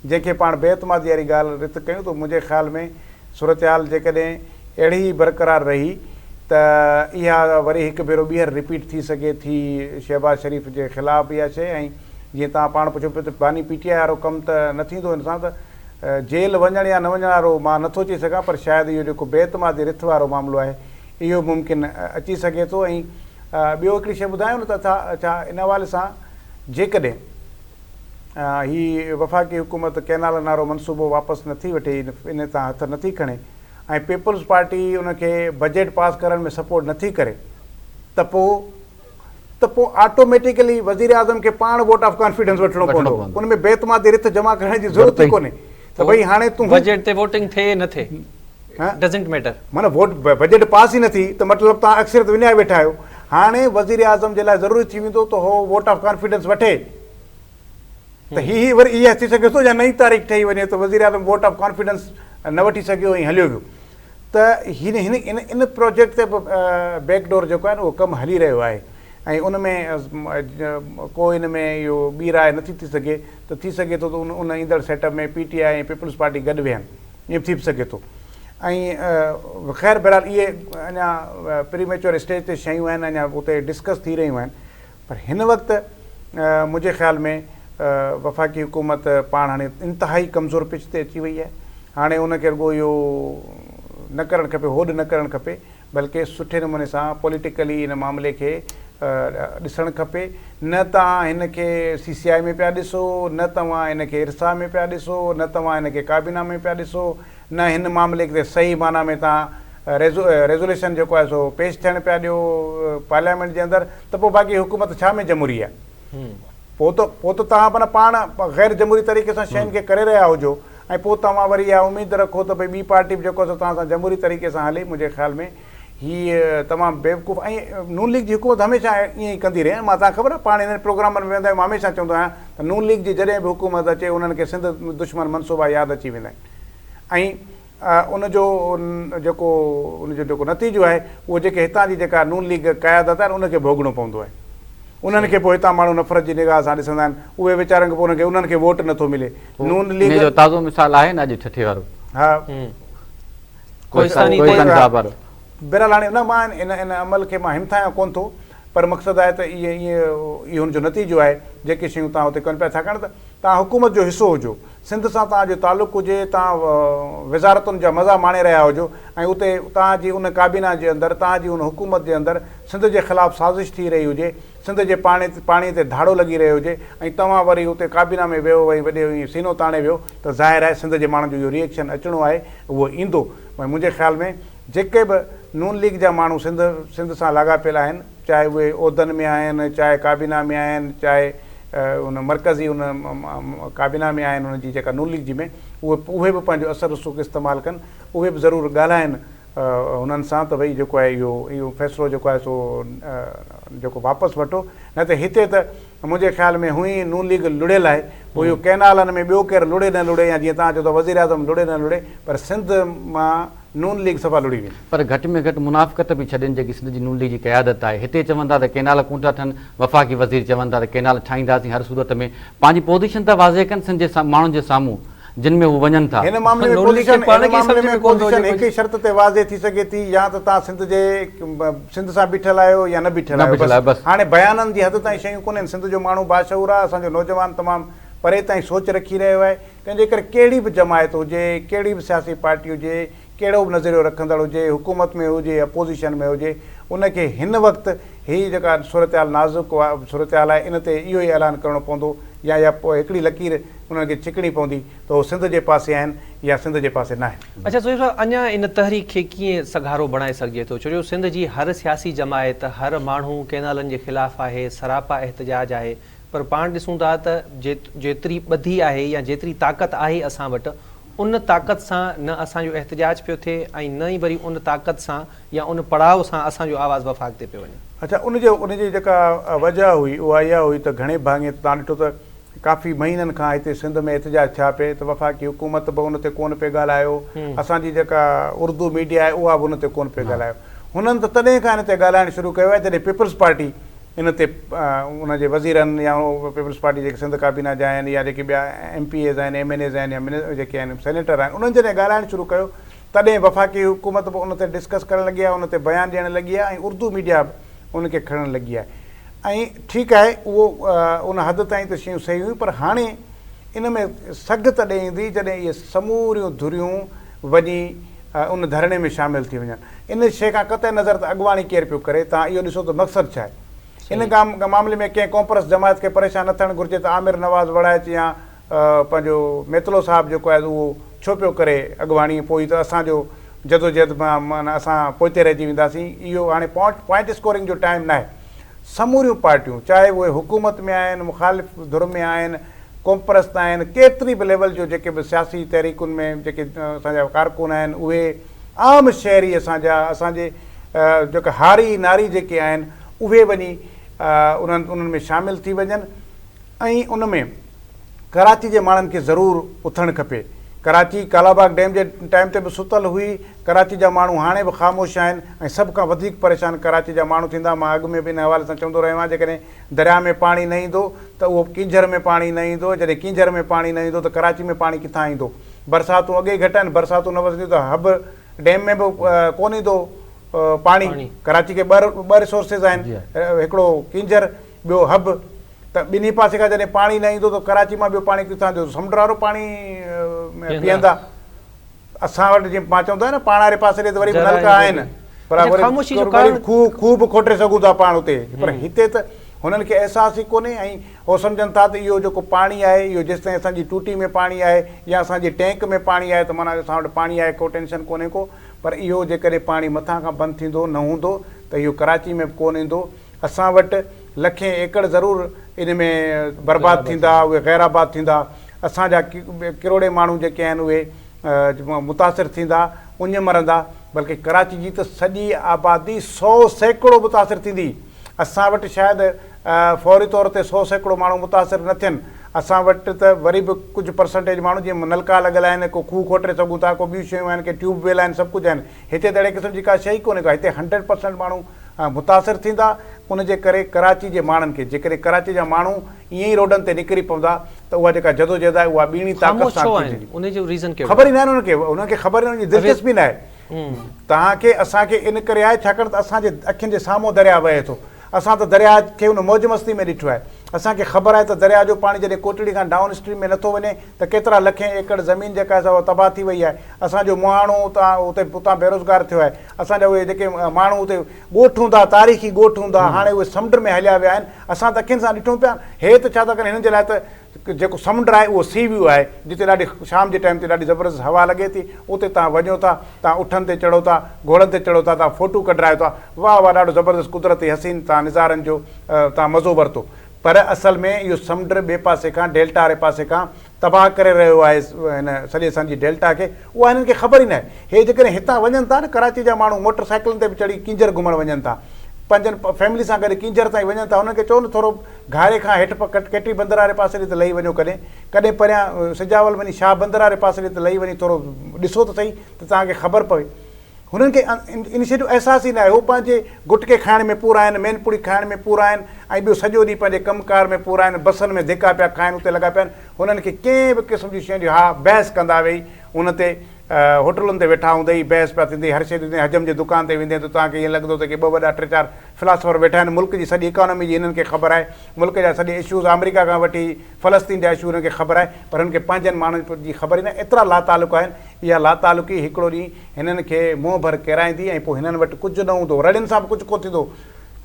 जंहिंखे पाण बेतमादी वारी ॻाल्हि रित कयूं त मुंहिंजे ख़्याल में सूरत हाल जेकॾहिं अहिड़ी ई बरक़रार रही त इहा वरी हिकु भेरो ॿीहर रिपीट थी सघे थी शहबाज़ शरीफ़ जे ख़िलाफ़ु इहा शइ। ऐं जीअं तव्हां पाण पुछो पियो त बानी PTI वारो कमु त न थींदो हिन सां, त जेल वञण या न वञण वारो मां नथो चई सघां, पर शायदि इहो जेको बेतमादी रिथ वारो मामिलो आहे इहो मुमकिन अची सघे थो। ऐं ॿियो हिकिड़ी शइ ॿुधायूं न त छा इन हवाले सां जेकॾहिं हीअ वफ़ाक़ी हुकूमत कैनाल नारो मनसूबो वापसि नथी वठे, इन तां हथ नथी खणे, ऐं पीपुल्स पार्टी उनखे बजट पास करण में सपोर्ट नथी करे, त पोइ ऑटोमेटिकली वज़ीर आज़म खे पाण वोट ऑफ कॉन्फिडेंस वठिणो पवंदो। उन में बेतमादी रिथ जमा करण जी ज़रूरत ई कोन्हे त भई हाणे तूं
बजट ते वोटिंग थिए न थिए, डज़ंट मैटर,
माना वोट बजट पास ई न थी त मतिलबु तव्हां अक्सरियत विञाए वेठा आहियो। हाणे वज़ीर आज़म जे लाइ ज़रूरी थी वेंदो त हो वोट ऑफ कॉन्फिडेंस वठे, त हीअ वरी इहा थी सघे थो या नई तारीख़ ठही वञे त वज़ीर आज़म वोट ऑफ कॉन्फिडेंस न वठी सघियो ऐं हलियो वियो। त इन प्रोजेक्ट ते बि बैकडोर जेको आहे न उहो कमु हली रहियो आहे। ऐं उन में को इन में इहो ॿी राय नथी थी सघे, त थी सघे थो त उन ईंदड़ सेटअप में PTI ऐं पीपुल्स पार्टी गॾु विहनि, ईअं थी बि सघे थो। ऐं ख़ैर बहरहाल इहे अञा प्रीमेच्योर स्टेज ते शयूं आहिनि, अञा उते डिस्कस थी रहियूं आहिनि। पर हिन वक़्तु मुंहिंजे ख़्याल में वफ़ाक़ी हुकूमत पाण हाणे इंतिहाई कमज़ोर पिच ते अची वई आहे। हाणे उनखे रुॻो इहो न करणु खपे, होॾ न करणु खपे, बल्कि सुठे नमूने सां पॉलिटिकली इन मामले खे ॾिसणु खपे। न तव्हां हिन खे CCI में पिया ॾिसो, न तव्हां हिन खे इरसा में पिया ॾिसो, न तव्हां हिन खे काबीना में पिया ॾिसो, न हिन मामले ते सही माना में तव्हां रेज़ोल्यूशन जेको आहे सो पेश थियणु पिया ॾियो पार्लियामेंट जे अंदरि, त पोइ बाक़ी हुकूमत छा में जमहूरी आहे? पोइ त तव्हां माना पाण ग़ैर जमहूरी तरीक़े सां शयुनि खे करे रहिया हुजो, ऐं पोइ तव्हां वरी इहा उमेदु रखो त भई ॿी पार्टी बि जेको आहे तव्हां सां जमहूरी तरीक़े सां हले। मुंहिंजे ख़्याल में हीअ तमामु बेवकूफ़, ऐं नून लीग जी हुकूमत हमेशह ईअं ई कंदी रहे। मां तव्हांखे ख़बर आहे पाण हिन प्रोग्रामनि में वेंदा आहियूं, मां हमेशह चवंदो आहियां त नून लीग जी जॾहिं बि हुकूमत अचे उन्हनि खे सिंध दुश्मन मनसूबा यादि अची वेंदा आहिनि। ऐं उनजो जेको नतीजो आहे उहो जेके हितां जी जेका नून लीग क़यादत आहे उनखे भोगणो पवंदो आहे। उन्हनि खे पोइ हितां माण्हू नफ़रत जी निगाह सां ॾिसंदा आहिनि, उहे वीचारनि खे पोइ उन्हनि खे वोट नथो मिले। नून लीग
जो ताज़ो मिसाल आहे न अॼु ठठे वारो।
हा, बहरहाल हाणे न मां इन अमल खे मां हिमथायां कोन थो, पर मक़सदु आहे त इहो हुनजो नतीजो आहे जेके शयूं तव्हां हुते कनि पिया। छाकाणि त तव्हां हुकूमत जो हिसो हुजो, सिंध सां तव्हांजो तालुक़ु हुजे, तव्हां वज़ारतुनि जा मज़ा माणे रहिया हुजो, ऐं उते तव्हांजी उन काबीना जे अंदरि, तव्हांजी उन हुकूमत जे अंदरि सिंध जे ख़िलाफ़ु साज़िश थी रही हुजे, सिंध जे पाणी ते धाड़ो लॻी रहियो हुजे, ऐं तव्हां वरी उते काबीना में वियो वरी वॾे सीनो ताणे वियो, त ज़ाहिर आहे सिंध जे माण्हुनि जो इहो रिएक्शन अचिणो आहे, उहो ईंदो। भई मुंहिंजे ख़्याल में जेके बि नून लीग जा माण्हू सिंध सां लाॻापियल आहिनि, चाहे उहे उहिदनि में आहिनि, चाहे काबीना में आहिनि, चाहे उन मर्कज़ी उन काबीना में आहिनि, उनजी जेका नून लीग जी में, उहे बि पंहिंजो असर रसूख़ इस्तेमालु कनि, उहे बि ज़रूरु ॻाल्हाइनि हुननि सां त भई जेको आहे इहो फ़ैसिलो जेको आहे सो जेको वापसि वठो। न त हिते त मुंहिंजे ख़्याल में हुई नून लीग लुड़ियल आहे, पोइ इहो कैनालनि में ॿियो केरु लुड़े न लुड़े, या जीअं तव्हां चओ त वज़ीर आज़म लुड़े न लुड़े, पर सिंध मां नून लीग सफ़ा लुड़ी वई।
पर घटि में घटि मुनाफ़क़त बि छॾनि जेकी सिंध जी नून लीग जी क़यादत आहे। हिते चवंदा त केनाल कोन था ठहनि, वफ़ाक़ी वज़ीर चवंदा त केनाल ठाहींदासीं हर सूरत में, पंहिंजी पोज़ीशन त वाज़े कनि सिंध जे माण्हुनि जे साम्हूं जिन में हू वञनि था।
हिन मामले में पोज़ीशन हिकु ई शर्त ते वाज़े थी सघे थी, या त तव्हां सिंध सां बीठल आहियो या न बीठल आहियो। हाणे बयाननि जी हद ताईं शयूं कोन्हनि। सिंध जो माण्हू बाशऊर आहे, असांजो नौजवान तमामु परे ताईं सोच रखी रहियो आहे। तंहिंजे करे कहिड़ी बि जमायत हुजे, कहिड़ी बि सियासी पार्टी हुजे, कहिड़ो बि नज़रियो रखंदड़ हुजे, हुकूमत में हुजे, अपोज़िशन में हुजे, उनखे हिन वक़्तु हीअ जेका सूरत हाल नाज़ुक सूरत हाल आहे, इन ते इहो ई ऐलान करिणो पवंदो या पोइ हिकिड़ी लकीर उन्हनि खे छिकणी पवंदी त उहो सिंध जे पासे आहिनि या सिंध जे पासे न आहिनि।
अच्छा सोहिब साहब, अञा इन तहरीक खे कीअं सघारो बणाए सघिजे थो? छो जो सिंध जी हर सियासी जमायत, हर माण्हू कैनालनि जे ख़िलाफ़ु आहे, सरापा एहतजाज आहे, पर पाण ॾिसूं था त जेतिरी ॿधी आहे या जेतिरी ताक़त आहे असां वटि, उन ताक़त सां न असांजो एहतजाज पियो थिए ऐं न ई वरी उन ताक़त सां या उन पड़ाव सां असांजो आवाज़ु वफ़ाक़ ते पियो वञे।
अच्छा, उनजी जेका वजह हुई उहा इहा हुई त घणे भाङे तव्हां ॾिठो त काफ़ी महीननि खां हिते सिंध में एहतजाज थिया पिए त वफ़ाक़ी हुकूमत बि उन ते कोन पिए ॻाल्हायो, असांजी जेका उर्दू मीडिया आहे उहा बि उन ते कोन पिए ॻाल्हायो। हुननि त तॾहिं खां हिन ते ॻाल्हाइणु शुरू कयो आहे जॾहिं पीपल्स पार्टी इन ते उनजे वज़ीरनि या पीपल्स पार्टी जेके सिंध काबीना जा आहिनि या जेके ॿिया MPAs आहिनि, MNAs आहिनि या जेके आहिनि सेनेटर आहिनि, उन्हनि जॾहिं ॻाल्हाइणु शुरू कयो तॾहिं वफ़ाक़ी हुकूमत बि उन ते डिस्कस करणु लॻी आहे, उन ते बयानु ॾियणु लॻी आहे ऐं उर्दू मीडिया बि उनखे खणणु लॻी आहे। ऐं ठीकु आहे, उहो उन हद ताईं त शयूं सही हुयूं, पर हाणे इन में सघ तॾहिं ईंदी जॾहिं इहे समूरियूं धुरियूं वञी उन धरणे में शामिलु थी वञनि। इन शइ खां क़तई नज़र त अॻुवाणी केरु पियो करे, तव्हां इहो ॾिसो त मक़सदु छा आहे। इन मामले में कंहिं कॉम्प्रेस जमायत खे परेशान न थियणु घुरिजे त आमिर नवाज़ वड़ाइच या पंहिंजो मेतलो साहिबु जेको आहे उहो छो पियो करे अॻुवाणी, पोइ त असांजो जदोजहद माना असां पोइते रहिजी वेंदासीं। इहो हाणे पॉइंट स्कोरिंग जो टाइम न आहे। समूरियूं पार्टियूं, चाहे उहे हुकूमत में आहिनि, मुखालिफ़ धुर में आहिनि, कॉम्प्रेस त आहिनि, केतिरी बि लेवल जो जेके बि सियासी तहरीकुनि में जेके असांजा कारकुन आहिनि, उहे आम शहरी असांजे जेके हारी नारी जेके आहिनि उहे वञी उन्हनि में शामिलु थी वञनि। ऐं उन में कराची जे माण्हुनि खे ज़रूरु उथणु खपे। कराची कालाबाग डैम जे टाइम ते बि सुतल हुई, कराची जा माण्हू हाणे बि ख़ामोश आहिनि ऐं सभ खां वधीक परेशान कराची जा माण्हू थींदा। मां अॻु में बि इन हवाले सां चवंदो रहियो आहियां, जेकॾहिं दरिया में पाणी न ईंदो त उहो कींझर में पाणी न ईंदो, जॾहिं कींझर में पाणी न ईंदो त कराची में पाणी किथां ईंदो। बरसातूं अॻे घटि आहिनि, बरसातूं न वधंदियूं त हब डैम में बि कोन ईंदो पाणी। कराची खे ॿ रिसोर्सिस आहिनि, हिकिड़ो कींझर, ॿियो हब। त ॿिन्ही पासे खां जॾहिं पाणी न ईंदो त कराची मां ॿियो पाणी किथां ईंदो? समुंड वारो पाणी पीअंदा। असां वटि जीअं मां चवंदो आहियां न, पाण वारे पासे ॾे त वरी नलका आहिनि, पर खूह बि खोटे सघूं था पाण उते, पर हिते त हुननि खे अहसासु ई कोन्हे। ऐं उहो सम्झनि था त इहो जेको पाणी आहे इहो जेसिताईं असांजी टूटी में पाणी आहे या असांजे टैंक में पाणी आहे त माना असां वटि पाणी आहे, को टेंशन कोन्हे को। पर इहो जेकॾहिं पाणी मथां खां बंदि थींदो न हूंदो त इहो कराची में बि कोन ईंदो। असां वटि लखें एकड़ ज़रूरु इन में बर्बादु थींदा, उहे गैराबाद थींदा। असांजा किरोड़े माण्हू जेके आहिनि उहे मुतासिर थींदा, उञ मरंदा। बल्कि कराची जी त सॼी आबादी 100 सैकड़ो मुतासिर थींदी। असां वटि शायदि फौरी तौर ते 100 सैकड़ो माण्हू मुतासिर न थियनि। असां वटि त वरी बि कुझु परसेंटेज माण्हू जीअं नलका लॻल आहिनि, को खूह खोटे सघूं था, को ॿियूं शयूं आहिनि, के ट्यूबवेल आहिनि, सभु कुझु आहिनि। हिते त अहिड़े क़िस्म जी का शइ कोन्हे का। हिते 100% माण्हू मुतासिर थींदा। उनजे करे कराची जे माण्हुनि खे, जेकॾहिं कराची जा माण्हू ईअं ई रोडनि ते निकिरी पवंदा त उहा जेका जदोजहद आहे उहा ॿीणी ताक़त सां ख़बर ई न आहे उनखे ख़बर न, उनजी दिलचस्पी न आहे। तव्हांखे असांखे इन करे आहे छाकाणि त असांजे अखियुनि जे साम्हूं दरिया वहे थो। असां त दरिया खे उन मौज मस्ती में ॾिठो आहे। असांखे ख़बर आहे त दरिया जो पाणी जॾहिं कोटड़ी खां डाउन स्ट्रीम में नथो वञे त केतिरा लखें एकड़ ज़मीन जेका आहे उहा तबाह थी वई आहे। असांजो मुहाणो उतां बेरोज़गार थियो आहे। असांजा उहे जेके माण्हू उते ॻोठ हूंदा, तारीख़ी ॻोठ हूंदा, हाणे उहे समुंड में हलिया विया आहिनि। असां त अखियुनि सां ॾिठूं पिया। हे त छा था कनि, हिननि जे लाइ त जेको समुंड आहे उहो सी व्यू आहे, जिते ॾाढी शाम जे टाइम ते ॾाढी ज़बरदस्त हवा लॻे थी। उते तव्हां वञो था, तव्हां उठनि ते चढ़ो था, घोड़नि ते चढ़ो था, तव्हां फ़ोटू कढायो था, वाह वाह ॾाढो ज़बरदस्त कुदरती हसीन तव्हां निज़ारनि जो तव्हां मज़ो वरितो। पर असल में इहो समुंड ॿिए पासे खां, डेल्टा वारे पासे खां तबाह करे रहियो आहे हिन सॼे असांजी डेल्टा खे। उहा हिननि खे ख़बर ई न आहे। हे जेकॾहिं हितां वञनि था न, कराची जा माण्हू मोटर साइकिलुनि ते बि चढ़ी कींझर घुमणु वञनि था, पंहिंजनि फैमिली सां गॾु कींझर ताईं वञनि था। हुननि खे चओ न थोरो घारे खां हेठि केटी बंदर वारे पासे ॾे त लही वञो, कॾहिं परियां सिजावल वञी शाह बंदर वारे पासे ॾे त लही वञी थोरो ॾिसो त सही, त तव्हांखे ख़बर पवे। हुननि खे इनिशिएटिव अहसासु ई न आहे। उहो पंहिंजे गुटके खाइण में पूरा आहिनि, मेनपुड़ी खाइण में पूरा आहिनि, ऐं ॿियो सॼो ॾींहुं पंहिंजे कमकार में पूरा आहिनि। बसनि में धिका पिया खाइनि, उते लॻा पिया आहिनि। हुननि खे कंहिं बि क़िस्म जी शयुनि जी बहस कंदा वेही हुन ते होटलुनि ते वेठा हूंदई बहस पिया थींदी हर शइ थींदी हजम जी दुकान ते वेंदे त तव्हांखे ईअं लॻंदो त की 2 वॾा 3 4 फिलासफर वेठा आहिनि मुल्क जी सॼी इकोनॉमी जी हिननि खे ख़बर आहे मुल्क जा सॼे इशूज़ अमेरिका खां वठी फ़लस्तीन जा इशू हिननि खे ख़बर आहे पर हिननि खे पंहिंजनि माण्हुनि जी ख़बर ई न एतिरा लातालुक आहिनि इहा लातालुकी हिकिड़ो ॾींहुं हिननि खे मुंहुं भर किराईंदी ऐं पोइ हिननि वटि कुझु न हूंदो रड़ियुनि सां बि कुझु कोन थींदो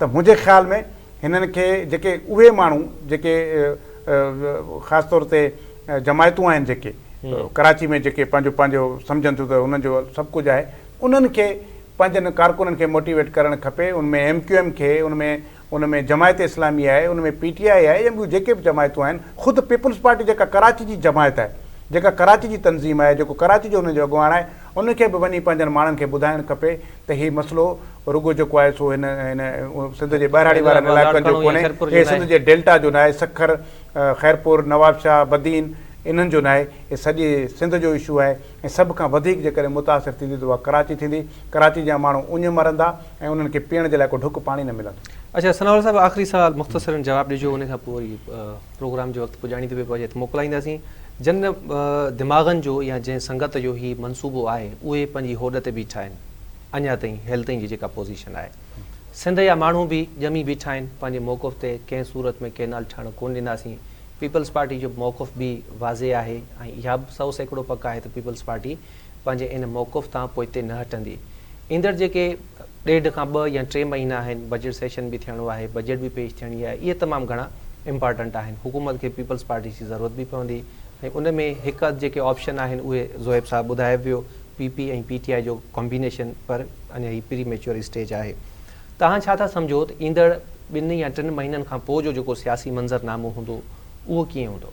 त मुंहिंजे ख़्याल में हिननि खे जेके उहे माण्हू जेके ख़ासि तौर ते जमायतूं आहिनि जेके कराची में जेके पंहिंजो पंहिंजो सम्झनि थियूं त हुननि जो सभु कुझु आहे उन्हनि खे पंहिंजनि कारकुननि खे मोटिवेट करणु खपे उनमें MQM खे उनमें जमायत इस्लामी आहे उनमें PTI आहे या ॿियूं जेके बि जमायतूं आहिनि ख़ुदि पीपल्स पार्टी जेका कराची जी जमायत आहे जेका कराची जी तंज़ीम आहे जेको कराची जो हुनजो अॻुवाण आहे उनखे बि वञी पंहिंजनि माण्हुनि खे ॿुधाइणु खपे त हीउ मसइलो रुॻो जेको आहे सो हिन सिंध जे ॿाहिराड़ी वारनि इलाइक़नि जो कोन्हे हे सिंध जे डेल्टा जो न आहे सखर ख़ैरपुर नवाबशाह बदीन इन्हनि जो न आहे हे सॼे सिंध जो इशू आहे ऐं सभ खां वधीक जेकॾहिं मुतासिर थींदी त उहा कराची थींदी कराची जा माण्हू उञ मरंदा ऐं उन्हनि खे पीअण जे लाइ को ढुक पाणी न मिलंदो।
अच्छा सनावल साहिबु आख़िरी सवाल मुख़्तसरनि जवाबु ॾिजो उन खां पोइ वरी प्रोग्राम जो वक़्तु पुॼाणी थी पए त मोकिलाईंदासीं जिन दिमाग़नि जो या जंहिं संगत जो ही मनसूबो आहे उहे पंहिंजी होॾ ते बीठा आहिनि अञा ताईं हेल ताईं जी जेका पोज़ीशन आहे सिंध जा माण्हू बि ॼमी बीठा आहिनि पंहिंजे मौक़िफ़ ते कंहिं सूरत में केनाल ठहणु कोन ॾींदासीं पीपल्स पार्टी जो मौक़िफ़ बि वाज़े आहे ऐं इहा बि 100% पक आहे त पीपल्स पार्टी पंहिंजे इन मौक़िफ़ तां पोइ हिते न हटंदी ईंदड़ जेके 1.5 खां 2 या 3 महीना आहिनि बजट सेशन बि थियणो आहे बजट बि पेश थियणी आहे इहे तमामु घणा इम्पॉर्टेंट आहिनि हुकूमत खे पीपल्स पार्टी जी ज़रूरत बि पवंदी ऐं उन में हिकु जेके ऑप्शन आहिनि उहे ज़ोएब साहब ॿुधाए वियो PP ऐं PTI जो कॉम्बिनेशन पर अञा ही प्री मेच्योर स्टेज आहे तव्हां छा था सम्झो त ईंदड़ 2 या 3 महीननि खां पोइ जो जेको सियासी मंज़रनामो हूंदो उहो कीअं हूंदो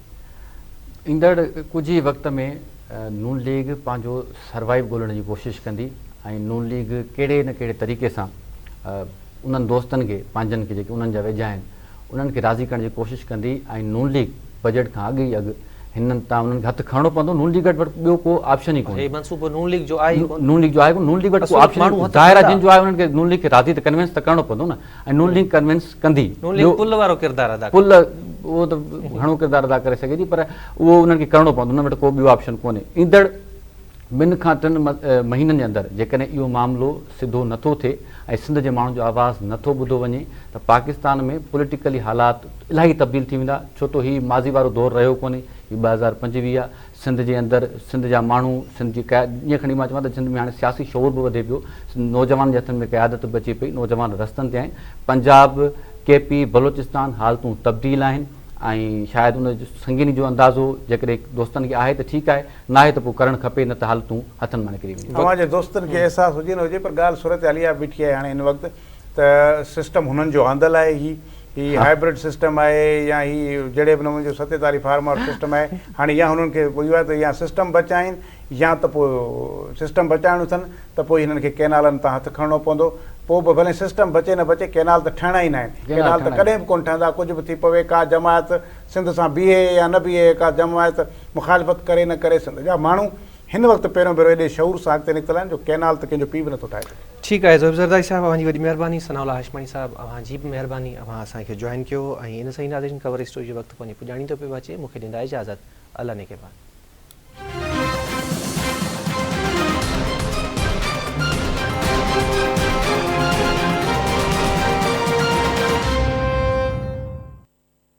ईंदड़ कुझु ई वक़्त में नून लीग पंहिंजो सर्वाइव ॻोल्हण जी कोशिशि कंदी ऐं नून लीग कहिड़े न कहिड़े तरीक़े सां उन्हनि दोस्तनि खे पंहिंजनि खे जेके उन्हनि जा वेझा आहिनि उन्हनि खे राज़ी करण जी कोशिशि कंदी ऐं नून लीग बजट खां अॻु ई अॻु हिननि तां उन्हनि खे हथु खणणो पवंदो नून लीग वटि ॿियो को ऑप्शन ई कोन्हे
मनसूबो नून लीग जो आहे
नून लीग जो आहे नून लीग वटि को ऑप्शन ज़ाहिर आहे जिन जो आहे उन्हनि खे नून लीग खे राज़ी त कन्विंस त करिणो पवंदो न ऐं नून लीग कन्विंस कंदी
पुल वारो किरदारु अदा
पुल उहो त घणो किरदारु अदा करे सघे थी पर उहो उन्हनि खे करिणो पवंदो उन वटि को ॿियो ऑप्शन कोन्हे ईंदड़ 2 खां 3 महीननि जे अंदरि जेकॾहिं इहो मामिलो सिधो नथो थिए ऐं सिंध जे माण्हुनि जो आवाज़ु नथो ॿुधो वञे त पाकिस्तान में पॉलिटिकली हालात इलाही तब्दील थी वेंदा छो त हीउ माज़ी वारो दौरु रहियो कोन्हे हीउ 2025 आहे सिंध जे अंदरि सिंध जा माण्हू सिंध जी ईअं खणी मां चवां त सिंध में हाणे सियासी शौर बि वधे पियो नौजवान जे हथनि में क़यादत बि अचे पई नौजवान रस्तनि ते आहिनि पंजाब KP बलोचिस्तान हालतूं तब्दील आहिनि ऐं शायदि उन संगीनी जो अंदाज़ो जेकॾहिं दोस्तनि खे आहे त ठीकु आहे न आहे त पोइ करणु खपे न त हालतूं हथनि मां निकिरी वेंदियूं
तव्हांजे दोस्तनि खे अहसासु हुजे न हुजे पर ॻाल्हि सूरत हालिया बीठी आहे हाणे हिन वक़्तु त सिस्टम हुननि जो आंदल आहे ही हाइब्रिड सिस्टम आहे या ही जहिड़े बि नमूने जो 47 फार्मर सिस्टम आहे हाणे या हुननि खे इहो आहे त या सिस्टम बचाइनि या त पोइ सिस्टम बचाइणो अथनि त पोइ हिननि खे केनालनि तां हथु खणणो पवंदो पोइ बि भले सिस्टम बचे न बचे केनाल त ठहणा ई न आहिनि केनाल त कॾहिं बि कोन ठहंदा कुझु बि थी पवे का जमायत सिंध सां बीहे या न बीहे का जमायत मुखालिफ़त करे न करे सिंध जा माण्हू हिन वक़्तु पहिरियों भेरो एॾे शऊर सां अॻिते निकितल आहिनि जो केनाल त कंहिंजो पीउ बि नथो ठाहे सघे
ठीकु आहे ज़ोएब ज़रदारी साहिबु अव्हांजी वॾी महिरबानी सनाउल्ला हाशमानी साहिबु अव्हांजी बि महिरबानी अव्हां असांखे जॉइन कयो ऐं इन सां ई नाज़रीन कवर स्टोरी जो वक़्तु पंहिंजी पुॼाणी थो पियो अचे मूंखे ॾींदा इजाज़त अल्लाह ने के बाद